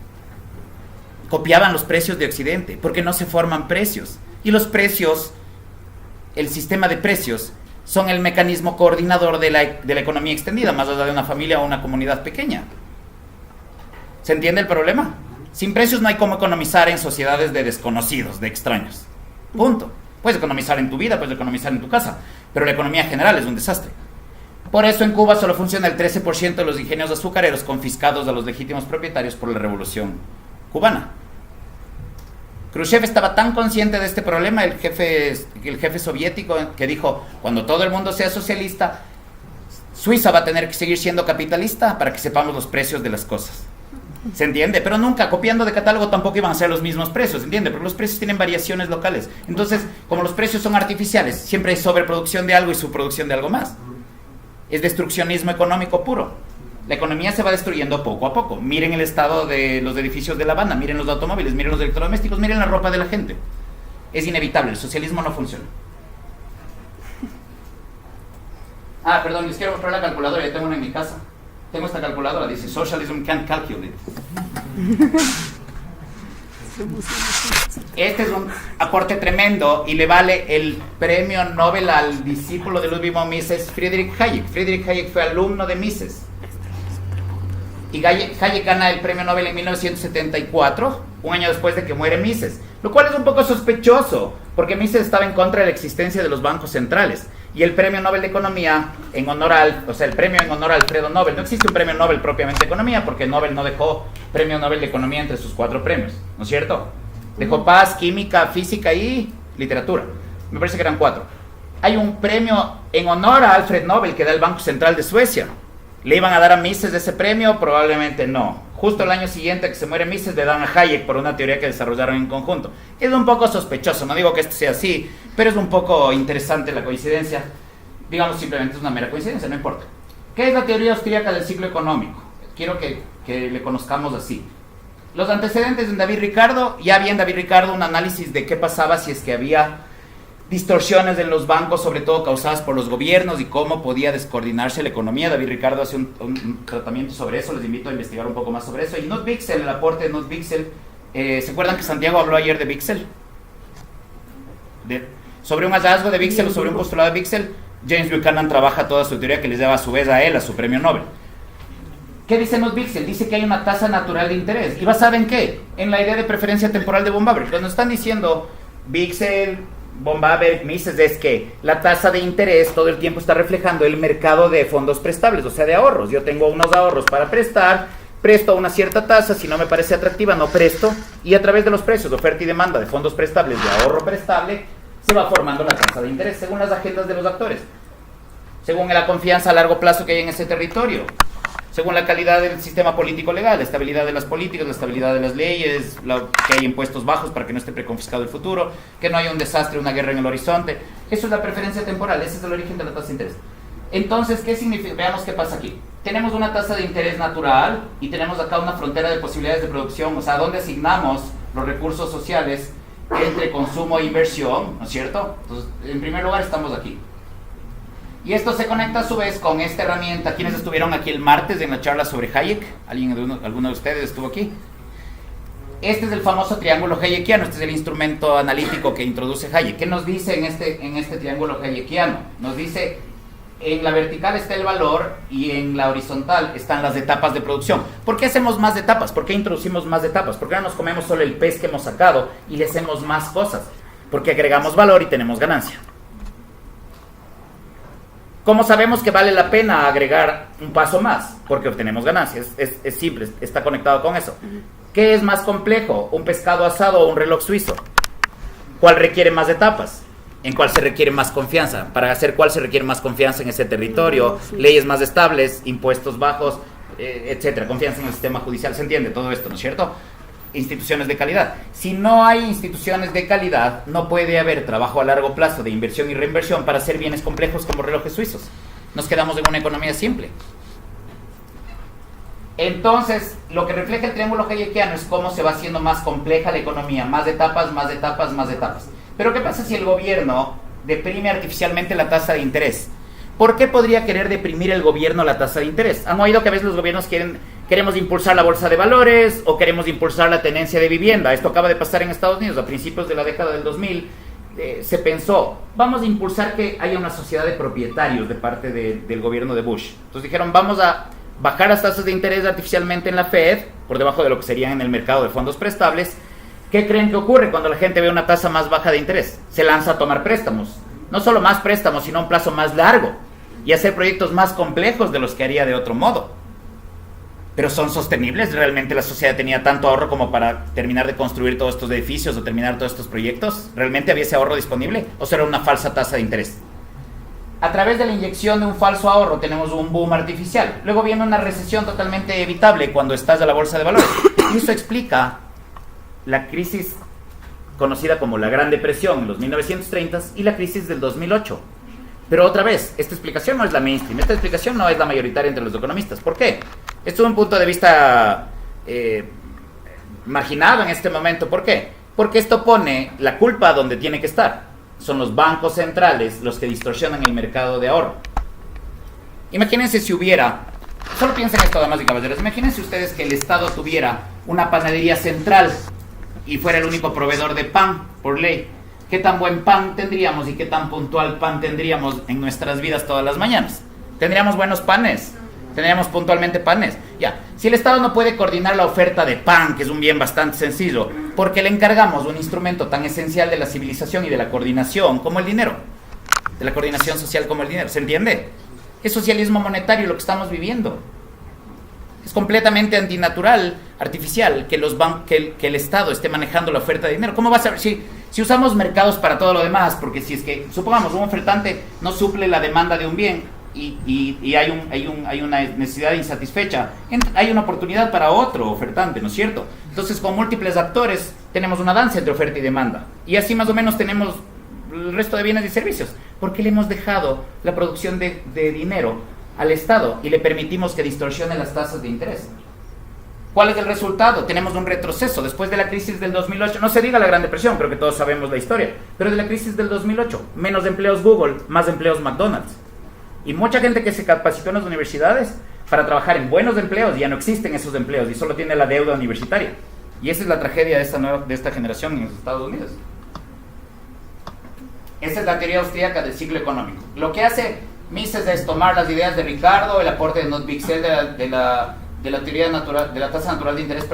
Copiaban los precios de Occidente, porque no se forman precios. Y los precios, el sistema de precios, son el mecanismo coordinador de la economía extendida, más allá de una familia o una comunidad pequeña. ¿Se entiende el problema? Sin precios no hay cómo economizar en sociedades de desconocidos, de extraños. Punto. Puedes economizar en tu vida, puedes economizar en tu casa, pero la economía general es un desastre. Por eso en Cuba solo funciona el 13% de los ingenios azucareros confiscados a los legítimos propietarios por la revolución cubana. Khrushchev estaba tan consciente de este problema, el jefe soviético, que dijo, cuando todo el mundo sea socialista, Suiza va a tener que seguir siendo capitalista para que sepamos los precios de las cosas. ¿Se entiende? Pero nunca, copiando de catálogo tampoco iban a ser los mismos precios, ¿se entiende? Porque los precios tienen variaciones locales. Entonces, como los precios son artificiales, siempre hay sobreproducción de algo y subproducción de algo más. Es destruccionismo económico puro. La economía se va destruyendo poco a poco. Miren el estado de los edificios de La Habana, miren los automóviles, miren los electrodomésticos, miren la ropa de la gente. Es inevitable, el socialismo no funciona. Ah, perdón, les quiero mostrar la calculadora, ya tengo una en mi casa. Tengo esta calculadora, dice Socialism can't calculate. Este es un aporte tremendo y le vale el premio Nobel al discípulo de Ludwig von Mises, Friedrich Hayek. Friedrich Hayek fue alumno de Mises. Y Hayek gana el premio Nobel en 1974, un año después de que muere Mises. Lo cual es un poco sospechoso, porque Mises estaba en contra de la existencia de los bancos centrales. Y el premio Nobel de Economía, en honor el premio en honor a Alfredo Nobel. No existe un premio Nobel propiamente de Economía, porque Nobel no dejó premio Nobel de Economía entre sus 4 premios, ¿no es cierto? Dejó paz, química, física y literatura. Me parece que eran 4. Hay un premio en honor a Alfred Nobel que da el Banco Central de Suecia. ¿Le iban a dar a Mises ese premio? Probablemente no. Justo el año siguiente que se muere Mises le dan a Hayek por una teoría que desarrollaron en conjunto. Es un poco sospechoso, no digo que esto sea así, pero es un poco interesante la coincidencia. Digamos, simplemente es una mera coincidencia, no importa. ¿Qué es la teoría austríaca del ciclo económico? Quiero que le conozcamos así. Los antecedentes de David Ricardo, ya había en David Ricardo un análisis de qué pasaba si es que había distorsiones en los bancos, sobre todo causadas por los gobiernos, y cómo podía descoordinarse la economía. David Ricardo hace un tratamiento sobre eso, les invito a investigar un poco más sobre eso. Y Knut Wicksell, el aporte de Knut Wicksell, ¿se acuerdan que Santiago habló ayer de Wicksell? Sobre un hallazgo de Wicksell o sobre un postulado de Wicksell. James Buchanan trabaja toda su teoría que les lleva a su vez a él, a su premio Nobel. ¿Qué dice Knut Wicksell? Dice que hay una tasa natural de interés. ¿Y basada en qué? En la idea de preferencia temporal de von Haber. Cuando están diciendo Wicksell, von Haber, Mises, es que la tasa de interés todo el tiempo está reflejando el mercado de fondos prestables, o sea, de ahorros. Yo tengo unos ahorros para prestar, presto a una cierta tasa, si no me parece atractiva, no presto, y a través de los precios, oferta y demanda de fondos prestables, de ahorro prestable, se va formando la tasa de interés, según las agendas de los actores, según la confianza a largo plazo que hay en ese territorio, según la calidad del sistema político legal, la estabilidad de las políticas, la estabilidad de las leyes, que hay impuestos bajos para que no esté preconfiscado el futuro, que no haya un desastre, una guerra en el horizonte. Eso es la preferencia temporal, ese es el origen de la tasa de interés. Entonces, ¿qué significa? Veamos qué pasa aquí. Tenemos una tasa de interés natural y tenemos acá una frontera de posibilidades de producción, o sea, ¿dónde asignamos los recursos sociales entre consumo e inversión? ¿No es cierto? Entonces, en primer lugar estamos aquí. Y esto se conecta a su vez con esta herramienta. ¿Quiénes estuvieron aquí el martes en la charla sobre Hayek? ¿Alguno de ustedes estuvo aquí? Este es el famoso triángulo hayekiano. Este es el instrumento analítico que introduce Hayek. ¿Qué nos dice en este triángulo hayekiano? Nos dice En la vertical está el valor y en la horizontal están las etapas de producción. ¿Por qué hacemos más etapas? ¿Por qué introducimos más etapas? ¿Por qué no nos comemos solo el pez que hemos sacado y le hacemos más cosas? Porque agregamos valor y tenemos ganancia. ¿Cómo sabemos que vale la pena agregar un paso más? Porque obtenemos ganancias. Es simple, está conectado con eso. ¿Qué es más complejo? ¿Un pescado asado o un reloj suizo? ¿Cuál requiere más etapas? ¿En cuál se requiere más confianza? Para hacer cuál se requiere más confianza en ese territorio, leyes más estables, impuestos bajos, etcétera, confianza en el sistema judicial. ¿Se entiende todo esto, no es cierto? Instituciones de calidad. Si no hay instituciones de calidad, no puede haber trabajo a largo plazo de inversión y reinversión para hacer bienes complejos como relojes suizos. Nos quedamos en una economía simple. Entonces, lo que refleja el triángulo hayekiano es cómo se va haciendo más compleja la economía, más etapas, más etapas, más etapas. Pero ¿qué pasa si el gobierno deprime artificialmente la tasa de interés? ¿Por qué podría querer deprimir el gobierno la tasa de interés? Han oído que a veces los gobiernos queremos impulsar la bolsa de valores o queremos impulsar la tenencia de vivienda. Esto acaba de pasar en Estados Unidos a principios de la década del 2000. Se pensó, vamos a impulsar que haya una sociedad de propietarios de parte del gobierno de Bush. Entonces dijeron, vamos a bajar las tasas de interés artificialmente en la Fed, por debajo de lo que serían en el mercado de fondos prestables. ¿Qué creen que ocurre cuando la gente ve una tasa más baja de interés? Se lanza a tomar préstamos. No solo más préstamos, sino a un plazo más largo. Y hacer proyectos más complejos de los que haría de otro modo. ¿Pero son sostenibles? ¿Realmente la sociedad tenía tanto ahorro como para terminar de construir todos estos edificios o terminar todos estos proyectos? ¿Realmente había ese ahorro disponible? ¿O será una falsa tasa de interés? A través de la inyección de un falso ahorro tenemos un boom artificial. Luego viene una recesión totalmente evitable cuando estás a la bolsa de valores. Y eso explica la crisis conocida como la Gran Depresión en los 1930s y la crisis del 2008. Pero otra vez, esta explicación no es la mainstream, esta explicación no es la mayoritaria entre los economistas. ¿Por qué? Esto es un punto de vista marginado en este momento. ¿Por qué? Porque esto pone la culpa donde tiene que estar. Son los bancos centrales los que distorsionan el mercado de ahorro. Imagínense si hubiera, solo piensen esto, damas y caballeros, imagínense ustedes que el Estado tuviera una panadería central y fuera el único proveedor de pan, por ley. ¿Qué tan buen pan tendríamos y qué tan puntual pan tendríamos en nuestras vidas todas las mañanas? ¿Tendríamos buenos panes? ¿Tendríamos puntualmente panes? Ya, si el Estado no puede coordinar la oferta de pan, que es un bien bastante sencillo, ¿por qué le encargamos un instrumento tan esencial de la civilización y de la coordinación como el dinero? De la coordinación social como el dinero, ¿se entiende? Es socialismo monetario lo que estamos viviendo. Es completamente antinatural, artificial, que el Estado esté manejando la oferta de dinero. ¿Cómo va a ser? Si usamos mercados para todo lo demás, porque si es que, supongamos, un ofertante no suple la demanda de un bien y hay una necesidad insatisfecha, hay una oportunidad para otro ofertante, ¿no es cierto? Entonces, con múltiples actores, tenemos una danza entre oferta y demanda. Y así más o menos tenemos el resto de bienes y servicios. ¿Por qué le hemos dejado la producción de dinero al Estado y le permitimos que distorsione las tasas de interés? ¿Cuál es el resultado? Tenemos un retroceso después de la crisis del 2008. No se diga la Gran Depresión, creo que todos sabemos la historia, pero de la crisis del 2008, menos empleos Google, más empleos McDonald's. Y mucha gente que se capacitó en las universidades para trabajar en buenos empleos, ya no existen esos empleos y solo tiene la deuda universitaria. Y esa es la tragedia de esta generación en los Estados Unidos. Esa es la teoría austríaca del ciclo económico. Lo que hace Mises es tomar las ideas de Ricardo, el aporte de Noth-Pixel de la teoría natural, de la tasa natural de interés,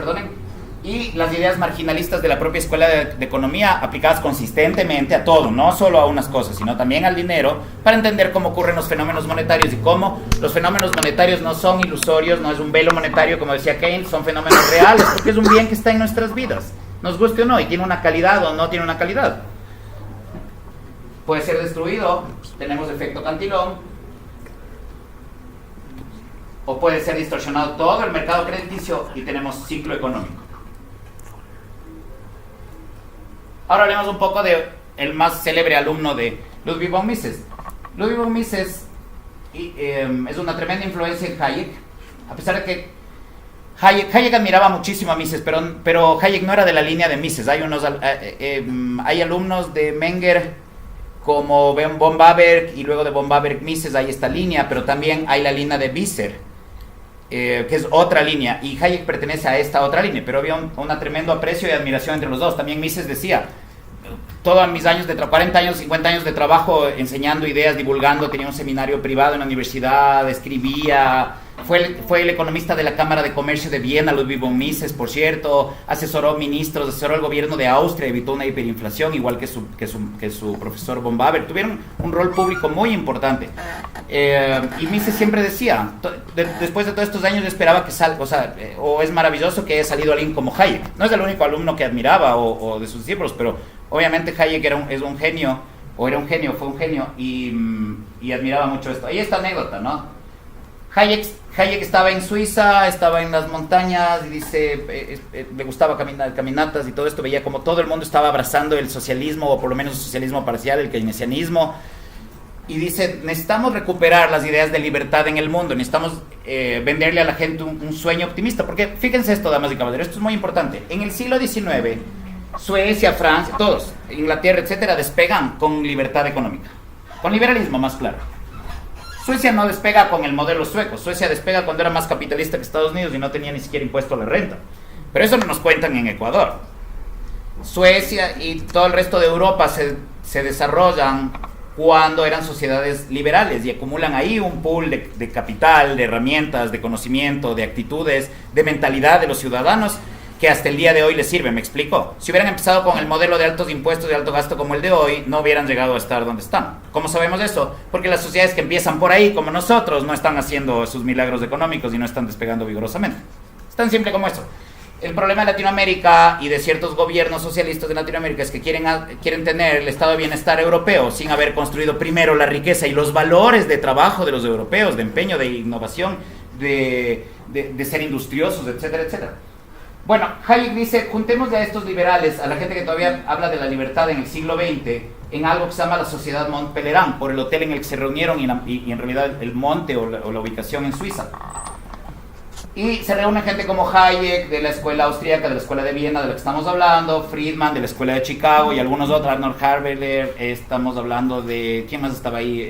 y las ideas marginalistas de la propia escuela de economía aplicadas consistentemente a todo, no solo a unas cosas, sino también al dinero, para entender cómo ocurren los fenómenos monetarios y cómo los fenómenos monetarios no son ilusorios, no es un velo monetario como decía Keynes, son fenómenos reales, porque es un bien que está en nuestras vidas, nos guste o no, y tiene una calidad o no tiene una calidad. Puede ser destruido, tenemos efecto Cantillon, o puede ser distorsionado todo el mercado crediticio y tenemos ciclo económico. Ahora hablemos un poco de el más célebre alumno de Ludwig von Mises. Ludwig von Mises es una tremenda influencia en Hayek, a pesar de que Hayek admiraba muchísimo a Mises, pero Hayek no era de la línea de Mises. Hay alumnos de Menger como von Baberg, y luego de von Baberg Mises hay esta línea, pero también hay la línea de Visser, que es otra línea, y Hayek pertenece a esta otra línea, pero había un tremendo aprecio y admiración entre los dos. También Mises decía, todos mis años de 40 años, 50 años de trabajo enseñando ideas, divulgando, tenía un seminario privado en la universidad, escribía, fue el economista de la Cámara de Comercio de Viena, Ludwig von Mises, por cierto, asesoró ministros, asesoró al gobierno de Austria, evitó una hiperinflación, igual que su profesor von Baber, tuvieron un rol público muy importante. Y Mises siempre decía, después de todos estos años esperaba que salga, o es maravilloso que haya salido alguien como Hayek. No es el único alumno que admiraba o de sus discípulos, pero obviamente Hayek es un genio, fue un genio, y admiraba mucho esto. Ahí esta anécdota, ¿no? Hayek estaba en Suiza, estaba en las montañas, y dice, le gustaba caminar, caminatas y todo esto, veía como todo el mundo estaba abrazando el socialismo, o por lo menos el socialismo parcial, el keynesianismo, y dice, necesitamos recuperar las ideas de libertad en el mundo, necesitamos venderle a la gente un sueño optimista, porque fíjense esto, damas y caballeros, esto es muy importante. En el siglo XIX, Suecia, Francia, todos, Inglaterra, etcétera, despegan con libertad económica, con liberalismo más claro. Suecia no despega con el modelo sueco, Suecia despega cuando era más capitalista que Estados Unidos y no tenía ni siquiera impuesto a la renta. Pero eso no nos cuentan en Ecuador. Suecia y todo el resto de Europa se desarrollan cuando eran sociedades liberales y acumulan ahí un pool de capital, de herramientas, de conocimiento, de actitudes, de mentalidad de los ciudadanos que hasta el día de hoy les sirve, ¿me explico? Si hubieran empezado con el modelo de altos impuestos, de alto gasto como el de hoy, no hubieran llegado a estar donde están. ¿Cómo sabemos eso? Porque las sociedades que empiezan por ahí, como nosotros, no están haciendo sus milagros económicos y no están despegando vigorosamente. Es tan simple como eso. El problema de Latinoamérica y de ciertos gobiernos socialistas de Latinoamérica es que quieren tener el estado de bienestar europeo sin haber construido primero la riqueza y los valores de trabajo de los europeos, de empeño, de innovación, de ser industriosos, etcétera, etcétera. Bueno, Hayek dice, juntemos a estos liberales, a la gente que todavía habla de la libertad en el siglo XX, en algo que se llama la Sociedad Mont Pelerin, por el hotel en el que se reunieron y en realidad el monte o la ubicación en Suiza. Y se reúne gente como Hayek, de la escuela austríaca, de la escuela de Viena, de la que estamos hablando, Friedman, de la escuela de Chicago, y algunos otros, Arnold Harveler, estamos hablando de... ¿Quién más estaba ahí?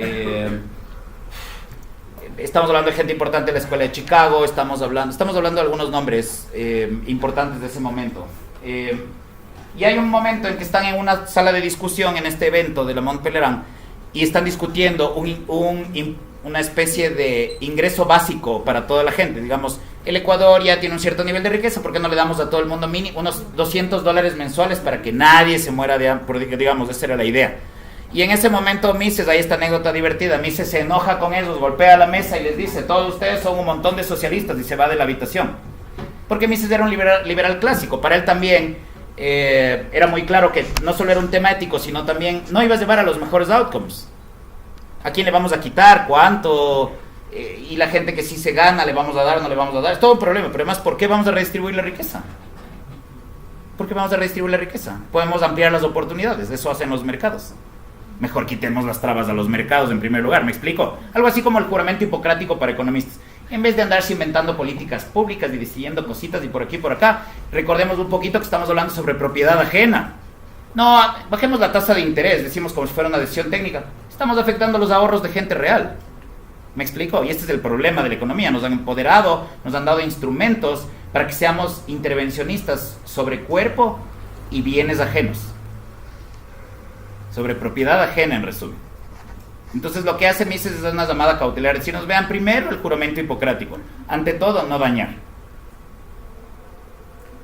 Estamos hablando de gente importante de la escuela de Chicago, estamos hablando de algunos nombres importantes de ese momento. Y hay un momento en que están en una sala de discusión en este evento de la Mont Pelerin y están discutiendo una especie de ingreso básico para toda la gente. Digamos, el Ecuador ya tiene un cierto nivel de riqueza, ¿por qué no le damos a todo el mundo unos $200 mensuales para que nadie se muera de hambre? Digamos, esa era la idea. Y en ese momento Mises, ahí esta anécdota divertida, Mises se enoja con ellos, golpea la mesa y les dice, todos ustedes son un montón de socialistas, y se va de la habitación. Porque Mises era un liberal clásico, para él también era muy claro que no solo era un tema ético, sino también no iba a llevar a los mejores outcomes. ¿A quién le vamos a quitar? ¿Cuánto? Y la gente que sí se gana, ¿le vamos a dar o no le vamos a dar? Es todo un problema, pero además, ¿por qué vamos a redistribuir la riqueza? ¿Por qué vamos a redistribuir la riqueza? Podemos ampliar las oportunidades, eso hacen los mercados. Mejor quitemos las trabas a los mercados en primer lugar, ¿me explico? Algo así como el juramento hipocrático para economistas. En vez de andarse inventando políticas públicas y decidiendo cositas y por aquí y por acá, recordemos un poquito que estamos hablando sobre propiedad ajena. No, bajemos la tasa de interés, decimos como si fuera una decisión técnica. Estamos afectando los ahorros de gente real. ¿Me explico? Y este es el problema de la economía. Nos han empoderado, nos han dado instrumentos para que seamos intervencionistas sobre cuerpo y bienes ajenos. Sobre propiedad ajena, en resumen. Entonces lo que hace Mises es una llamada cautelar, es decir, nos vean primero el juramento hipocrático. Ante todo, no dañar.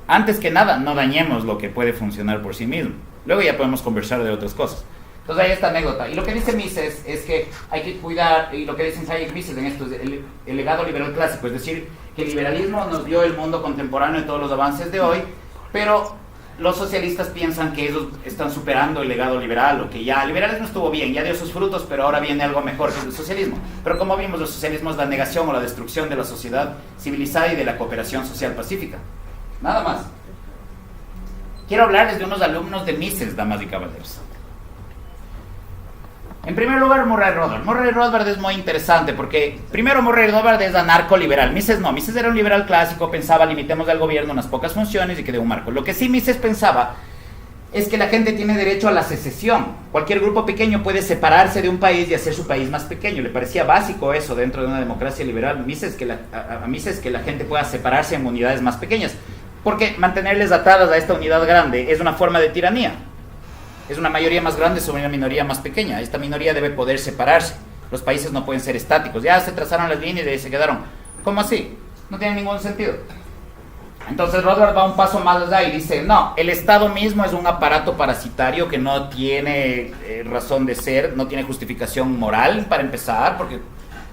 Antes que nada, no dañemos lo que puede funcionar por sí mismo. Luego ya podemos conversar de otras cosas. Entonces hay esta anécdota. Y lo que dice Mises es que hay que cuidar, y lo que dicen Hayek y Mises en esto es el legado liberal clásico, es decir, que el liberalismo nos dio el mundo contemporáneo y todos los avances de hoy, pero los socialistas piensan que ellos están superando el legado liberal, o que ya el liberalismo estuvo bien, ya dio sus frutos, pero ahora viene algo mejor que el socialismo. Pero como vimos, el socialismo es la negación o la destrucción de la sociedad civilizada y de la cooperación social pacífica. Nada más. Quiero hablarles de unos alumnos de Mises, damas y caballeros. En primer lugar, Murray Rothbard. Murray Rothbard es muy interesante porque, primero, Murray Rothbard es anarco-liberal. Mises no. Mises era un liberal clásico, pensaba, limitemos al gobierno unas pocas funciones y que dé un marco. Lo que sí Mises pensaba es que la gente tiene derecho a la secesión. Cualquier grupo pequeño puede separarse de un país y hacer su país más pequeño. Le parecía básico eso dentro de una democracia liberal. A Mises que la gente pueda separarse en unidades más pequeñas. Porque mantenerles atadas a esta unidad grande es una forma de tiranía. Es una mayoría más grande sobre una minoría más pequeña. Esta minoría debe poder separarse. Los países no pueden ser estáticos. Ya se trazaron las líneas y ahí se quedaron. ¿Cómo así? No tiene ningún sentido. Entonces Rothbard va un paso más allá y dice, no, el Estado mismo es un aparato parasitario que no tiene razón de ser, no tiene justificación moral para empezar, porque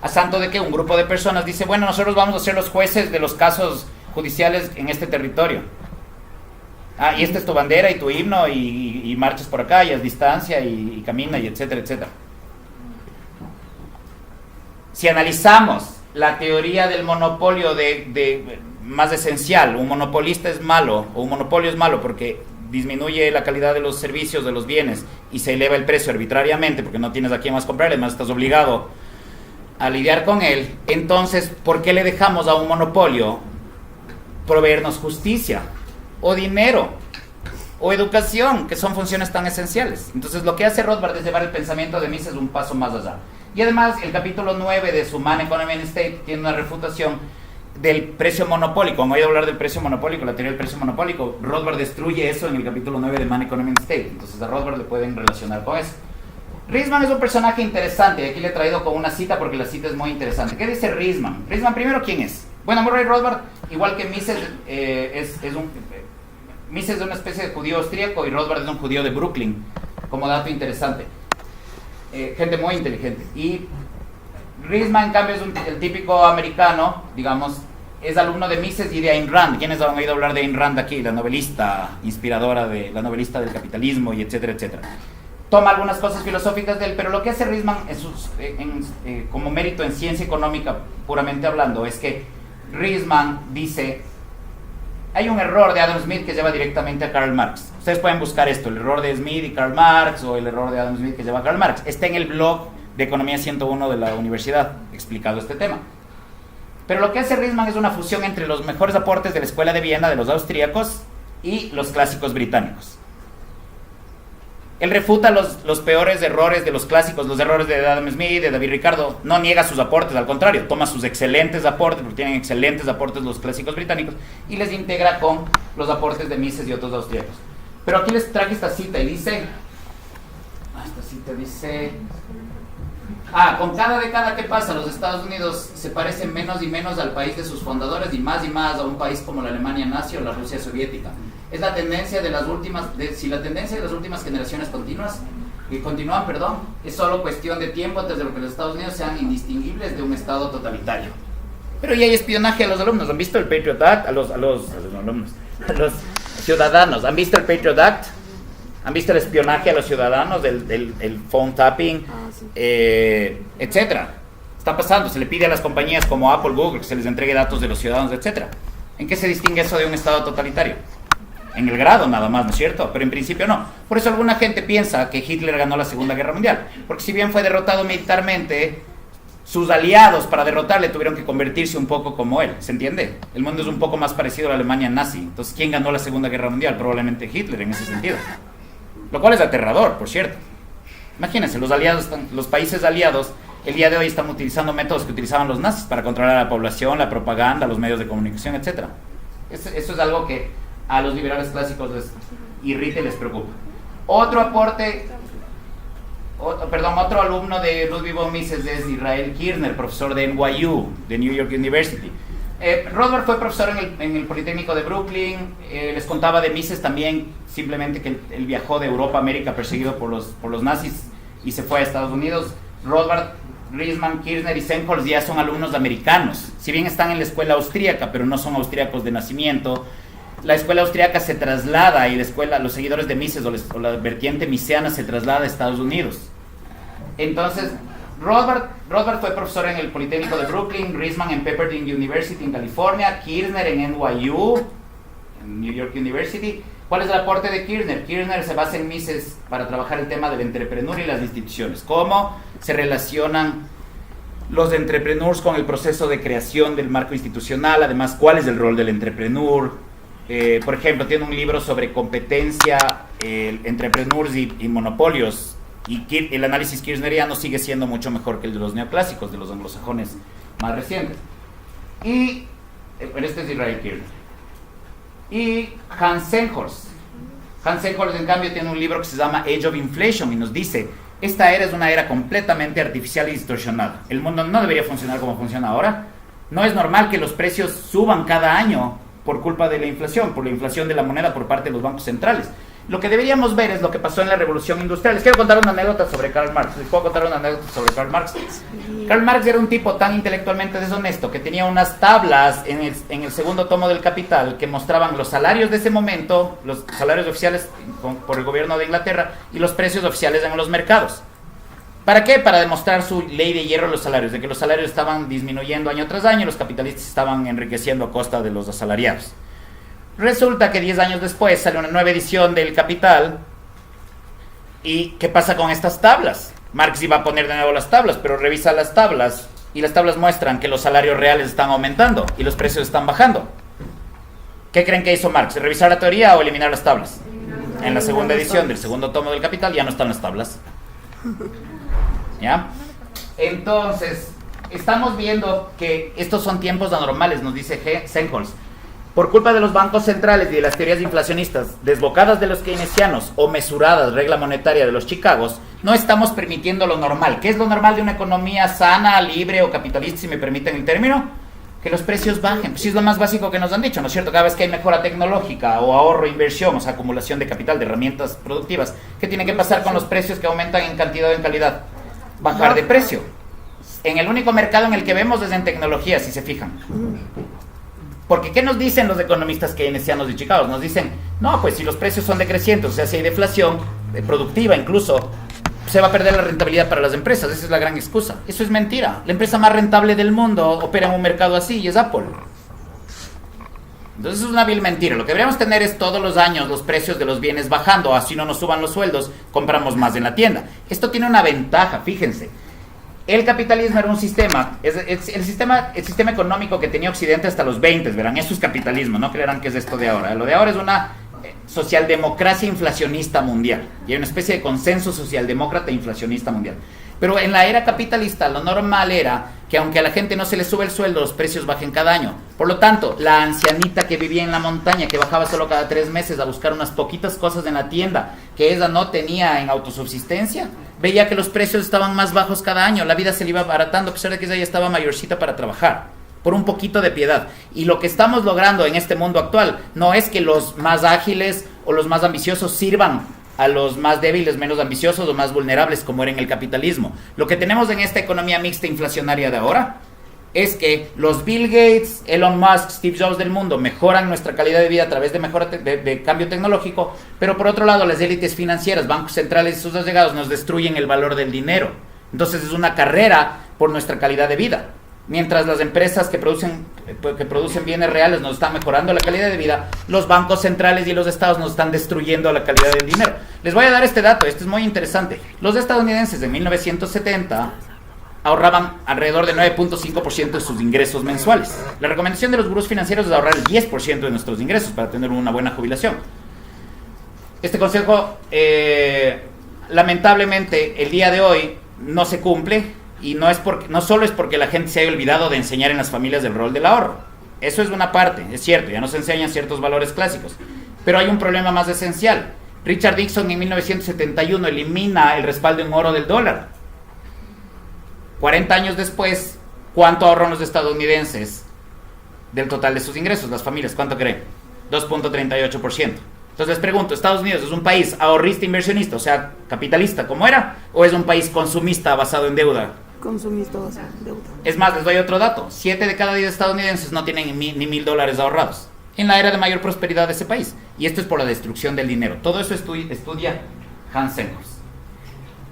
a santo de que un grupo de personas dice, bueno, nosotros vamos a ser los jueces de los casos judiciales en este territorio. Ah, y esta es tu bandera y tu himno y marchas por acá y haz distancia y camina y etcétera, etcétera. Si analizamos la teoría del monopolio más esencial, un monopolista es malo o un monopolio es malo porque disminuye la calidad de los servicios, de los bienes y se eleva el precio arbitrariamente porque no tienes a quién más comprarle, más estás obligado a lidiar con él. Entonces, ¿por qué le dejamos a un monopolio proveernos justicia o dinero o educación, que son funciones tan esenciales? Entonces lo que hace Rothbard es llevar el pensamiento de Mises un paso más allá. Y además el capítulo 9 de su Man, Economy and State tiene una refutación del precio monopólico. Han oído hablar del precio monopólico, la teoría del precio monopólico. Rothbard destruye eso en el capítulo 9 de Man, Economy and State. Entonces a Rothbard le pueden relacionar con eso. Riesman es un personaje interesante y aquí le he traído con una cita porque la cita es muy interesante. ¿Qué dice Riesman? Riesman, primero, ¿quién es? Bueno, Murray Rothbard, igual que Mises, Mises es una especie de judío austríaco y Rothbard es un judío de Brooklyn, como dato interesante. Gente muy inteligente. Y Riesman, en cambio, es el típico americano, digamos, es alumno de Mises y de Ayn Rand. ¿Quiénes han oído hablar de Ayn Rand aquí? La novelista inspiradora, la novelista del capitalismo y etcétera, etcétera. Toma algunas cosas filosóficas de él, pero lo que hace Riesman como mérito en ciencia económica, puramente hablando, es que Riesman dice, hay un error de Adam Smith que lleva directamente a Karl Marx. Ustedes pueden buscar esto, el error de Smith y Karl Marx, o el error de Adam Smith que lleva a Karl Marx. Está en el blog de Economía 101 de la universidad, explicado este tema. Pero lo que hace Riesman es una fusión entre los mejores aportes de la Escuela de Viena, de los austríacos, y los clásicos británicos. Él refuta los peores errores de los clásicos, los errores de Adam Smith, de David Ricardo. No niega sus aportes, al contrario, toma sus excelentes aportes, porque tienen excelentes aportes los clásicos británicos, y les integra con los aportes de Mises y otros austríacos. Pero aquí les traje esta cita y dice, con cada década que pasa, los Estados Unidos se parecen menos y menos al país de sus fundadores y más a un país como la Alemania nazi o la Rusia soviética. Es la tendencia de las últimas, si la tendencia de las últimas generaciones continúan, es solo cuestión de tiempo antes de que los Estados Unidos sean indistinguibles de un Estado totalitario. Pero ya hay espionaje a los alumnos. ¿Han visto el Patriot Act? A los alumnos, a los ciudadanos. ¿Han visto el Patriot Act? ¿Han visto el espionaje a los ciudadanos, el phone tapping, etcétera? Está pasando, se le pide a las compañías como Apple, Google, que se les entregue datos de los ciudadanos, etcétera. ¿En qué se distingue eso de un Estado totalitario? En el grado nada más, ¿no es cierto? Pero en principio no. Por eso alguna gente piensa que Hitler ganó la Segunda Guerra Mundial, porque si bien fue derrotado militarmente, sus aliados para derrotarle tuvieron que convertirse un poco como él, ¿se entiende? El mundo es un poco más parecido a la Alemania nazi. Entonces, ¿quién ganó la Segunda Guerra Mundial? Probablemente Hitler en ese sentido. Lo cual es aterrador, por cierto. Imagínense, los países aliados el día de hoy están utilizando métodos que utilizaban los nazis para controlar a la población, la propaganda, los medios de comunicación, etc. Eso es algo que a los liberales clásicos les irrita y les preocupa. Otro alumno de Ludwig von Mises es Israel Kirzner, profesor de NYU, de New York University. Rothbard fue profesor en el Politécnico de Brooklyn. Les contaba de Mises también, simplemente que él viajó de Europa a América perseguido por los nazis y se fue a Estados Unidos. Rothbard, Riesman, Kirzner y Senholz ya son alumnos americanos, si bien están en la escuela austríaca, pero no son austríacos de nacimiento. La escuela austríaca se traslada y los seguidores de Mises o la vertiente misesiana se traslada a Estados Unidos. Entonces, Rothbard fue profesor en el Politécnico de Brooklyn, Riesman en Pepperdine University en California, Kirzner en NYU, en New York University. ¿Cuál es el aporte de Kirzner? Kirzner se basa en Mises para trabajar el tema del entrepreneur y las instituciones. ¿Cómo se relacionan los entrepreneurs con el proceso de creación del marco institucional? Además, ¿cuál es el rol del entrepreneur? Por ejemplo, tiene un libro sobre competencia, entrepreneurs y monopolios. Y el análisis kirchneriano sigue siendo mucho mejor que el de los neoclásicos, de los anglosajones más recientes. Pero este es Israel Kirzner. Y Hans Senholz. Hans Engels, en cambio, tiene un libro que se llama Age of Inflation y nos dice, esta era es una era completamente artificial y distorsionada. El mundo no debería funcionar como funciona ahora. No es normal que los precios suban cada año por culpa de la inflación, por la inflación de la moneda por parte de los bancos centrales. Lo que deberíamos ver es lo que pasó en la Revolución Industrial. Les quiero contar una anécdota sobre Karl Marx. ¿Les puedo contar una anécdota sobre Karl Marx? Karl Marx era un tipo tan intelectualmente deshonesto que tenía unas tablas en el segundo tomo del Capital que mostraban los salarios de ese momento, los salarios oficiales por el gobierno de Inglaterra y los precios oficiales en los mercados. ¿Para qué? Para demostrar su ley de hierro de los salarios, de que los salarios estaban disminuyendo año tras año y los capitalistas estaban enriqueciendo a costa de los asalariados. Resulta que 10 años después sale una nueva edición del Capital. ¿Y qué pasa con estas tablas? Marx iba a poner de nuevo las tablas, pero revisa las tablas y las tablas muestran que los salarios reales están aumentando y los precios están bajando. ¿Qué creen que hizo Marx? ¿Revisar la teoría o eliminar las tablas? En la segunda edición del segundo tomo del Capital ya no están las tablas. ¿Ya? Entonces, estamos viendo que estos son tiempos anormales, nos dice Engels. Por culpa de los bancos centrales y de las teorías inflacionistas desbocadas de los keynesianos o mesuradas regla monetaria de los Chicagos, no estamos permitiendo lo normal. ¿Qué es lo normal de una economía sana, libre o capitalista, si me permiten el término? Que los precios bajen. Pues sí, es lo más básico que nos han dicho, ¿no es cierto? Cada vez que hay mejora tecnológica o ahorro, inversión, o sea, acumulación de capital, de herramientas productivas, ¿qué tiene que pasar con los precios que aumentan en cantidad o en calidad? Bajar de precio. En el único mercado en el que vemos es en tecnología, si se fijan. Porque ¿qué nos dicen los economistas keynesianos de Chicago? Nos dicen, no, pues si los precios son decrecientes, o sea, si hay deflación productiva incluso, se va a perder la rentabilidad para las empresas. Esa es la gran excusa. Eso es mentira. La empresa más rentable del mundo opera en un mercado así y es Apple. Entonces es una vil mentira. Lo que deberíamos tener es todos los años los precios de los bienes bajando, así no nos suban los sueldos, compramos más en la tienda. Esto tiene una ventaja, fíjense. El capitalismo era un sistema, el sistema económico que tenía Occidente hasta los 20, verán, eso es capitalismo, no creerán que es esto de ahora. Lo de ahora es una socialdemocracia inflacionista mundial, y hay una especie de consenso socialdemócrata e inflacionista mundial. Pero en la era capitalista lo normal era que aunque a la gente no se le sube el sueldo, los precios bajen cada año. Por lo tanto, la ancianita que vivía en la montaña, que bajaba solo cada 3 meses a buscar unas poquitas cosas en la tienda, que ella no tenía en autosubsistencia, veía que los precios estaban más bajos cada año, la vida se le iba abaratando, a pesar de que ella ya estaba mayorcita para trabajar, por un poquito de piedad. Y lo que estamos logrando en este mundo actual no es que los más ágiles o los más ambiciosos sirvan a los más débiles, menos ambiciosos o más vulnerables, como era en el capitalismo. Lo que tenemos en esta economía mixta inflacionaria de ahora es que los Bill Gates, Elon Musk, Steve Jobs del mundo mejoran nuestra calidad de vida a través de mejora de cambio tecnológico, pero por otro lado las élites financieras, bancos centrales y sus allegados nos destruyen el valor del dinero. Entonces es una carrera por nuestra calidad de vida. Mientras las empresas que producen bienes reales nos están mejorando la calidad de vida, los bancos centrales y los estados nos están destruyendo la calidad del dinero. Les voy a dar este dato, este es muy interesante. Los estadounidenses en 1970 ahorraban alrededor del 9.5% de sus ingresos mensuales. La recomendación de los gurús financieros es ahorrar el 10% de nuestros ingresos para tener una buena jubilación. Este consejo, lamentablemente, el día de hoy no se cumple. Y no solo es porque la gente se haya olvidado de enseñar en las familias el rol del ahorro. Eso es una parte, es cierto, ya nos enseñan ciertos valores clásicos. Pero hay un problema más esencial. Richard Nixon en 1971 elimina el respaldo en oro del dólar. 40 años después, ¿cuánto ahorran los estadounidenses del total de sus ingresos? Las familias, ¿cuánto creen? 2.38%. Entonces les pregunto, ¿Estados Unidos es un país ahorrista inversionista, o sea, capitalista como era? ¿O es un país consumista basado en deuda? Consumista basado en deuda. Es más, les doy otro dato. 7 de cada 10 estadounidenses no tienen ni $1,000 ahorrados en la era de mayor prosperidad de ese país. Y esto es por la destrucción del dinero. Todo eso estudia Hans Engels.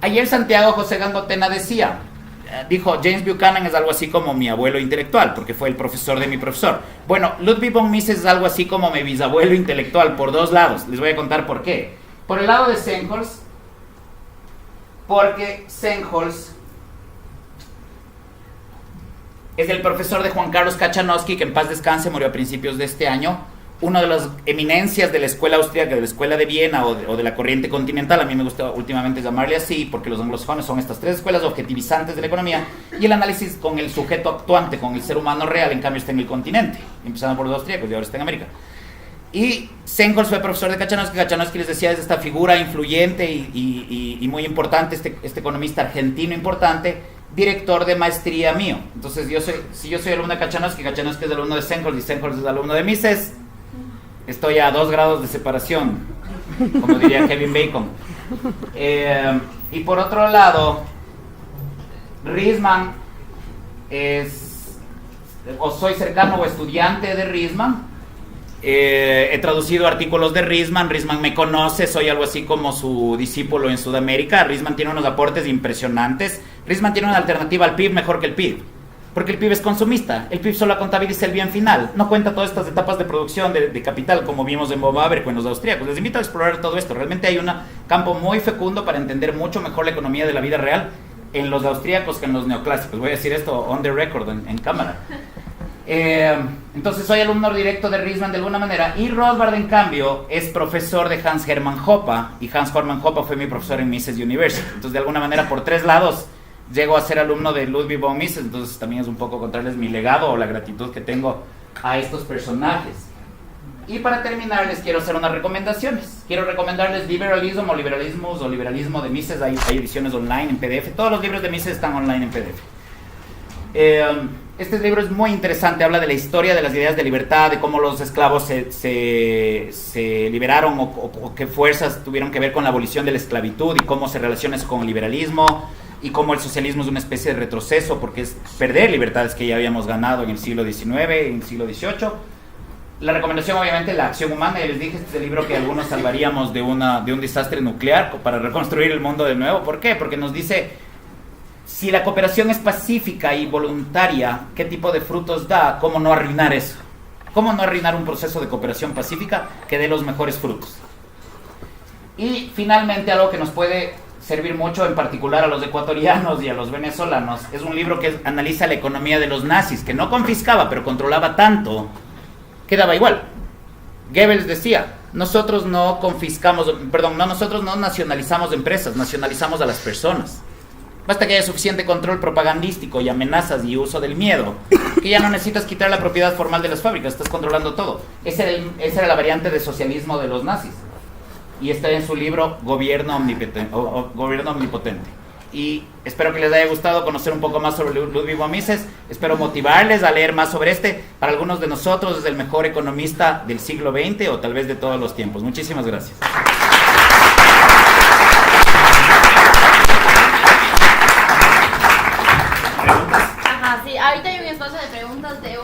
Ayer Santiago José Gangotena dijo, James Buchanan es algo así como mi abuelo intelectual, porque fue el profesor de mi profesor. Bueno, Ludwig von Mises es algo así como mi bisabuelo intelectual, por 2 lados. Les voy a contar por qué. Por el lado de Engels, porque Engels es el profesor de Juan Carlos Kachanowski, que en paz descanse, murió a principios de este año, una de las eminencias de la escuela austríaca, de la escuela de Viena o de la corriente continental. A mí me gusta últimamente llamarle así, porque los anglosajones son estas 3 escuelas objetivizantes de la economía, y el análisis con el sujeto actuante, con el ser humano real, en cambio está en el continente, empezando por los austríacos y ahora está en América. Y Sengholz fue profesor de Kachanowski. Kachanowski, les decía, es esta figura influyente y muy importante, este economista argentino importante, director de maestría mío. Entonces, si yo soy alumno de Kachanowski, Kachanowski es alumno de Sengholz y Sengholz es alumno de Mises, estoy a 2 grados de separación, como diría Kevin Bacon. Y por otro lado, Riesman soy cercano o estudiante de Riesman. He traducido artículos de Riesman. Riesman me conoce, soy algo así como su discípulo en Sudamérica. Riesman tiene unos aportes impresionantes. Riesman tiene una alternativa al PIB mejor que el PIB, porque el PIB es consumista. El PIB solo contabiliza el bien final, no cuenta todas estas etapas de producción de capital, como vimos en Bob Haberco en los austríacos. Les invito a explorar todo esto. Realmente hay un campo muy fecundo para entender mucho mejor la economía de la vida real en los austríacos que en los neoclásicos. Voy a decir esto on the record, en cámara. Entonces soy alumno directo de Riesman de alguna manera, y Rothbard, en cambio, es profesor de Hans Hermann Hoppe, y Hans Hermann Hoppe fue mi profesor en Mises University. Entonces, de alguna manera, por 3 lados llego a ser alumno de Ludwig von Mises. Entonces también es un poco contarles mi legado o la gratitud que tengo a estos personajes. Y para terminar, les quiero hacer unas recomendaciones. Quiero recomendarles Liberalism o Liberalismos o Liberalismo de Mises. Hay ediciones online en PDF. Todos los libros de Mises están online en PDF. Este libro es muy interesante. Habla de la historia de las ideas de libertad, de cómo los esclavos se liberaron o qué fuerzas tuvieron que ver con la abolición de la esclavitud, y cómo se relaciona eso con el liberalismo, y cómo el socialismo es una especie de retroceso, porque es perder libertades que ya habíamos ganado en el siglo XIX, en el siglo XVIII. La recomendación, obviamente, La acción humana. Ya les dije, este es el libro que algunos salvaríamos de un desastre nuclear para reconstruir el mundo de nuevo. ¿Por qué? Porque nos dice, si la cooperación es pacífica y voluntaria, ¿qué tipo de frutos da? ¿Cómo no arruinar eso? ¿Cómo no arruinar un proceso de cooperación pacífica que dé los mejores frutos? Y finalmente, algo que nos puede servir mucho, en particular a los ecuatorianos y a los venezolanos, es un libro que analiza la economía de los nazis, que no confiscaba, pero controlaba tanto que daba igual. Goebbels decía, nosotros no nacionalizamos empresas, nacionalizamos a las personas. Basta que haya suficiente control propagandístico y amenazas y uso del miedo, que ya no necesitas quitar la propiedad formal de las fábricas, estás controlando todo. Esa era la variante de socialismo de los nazis. Y está en su libro Gobierno Omnipotente. Y espero que les haya gustado conocer un poco más sobre Ludwig von Mises. Espero motivarles a leer más sobre este. Para algunos de nosotros es el mejor economista del siglo XX o tal vez de todos los tiempos. Muchísimas gracias. Ajá, sí, ahorita hay un espacio de preguntas de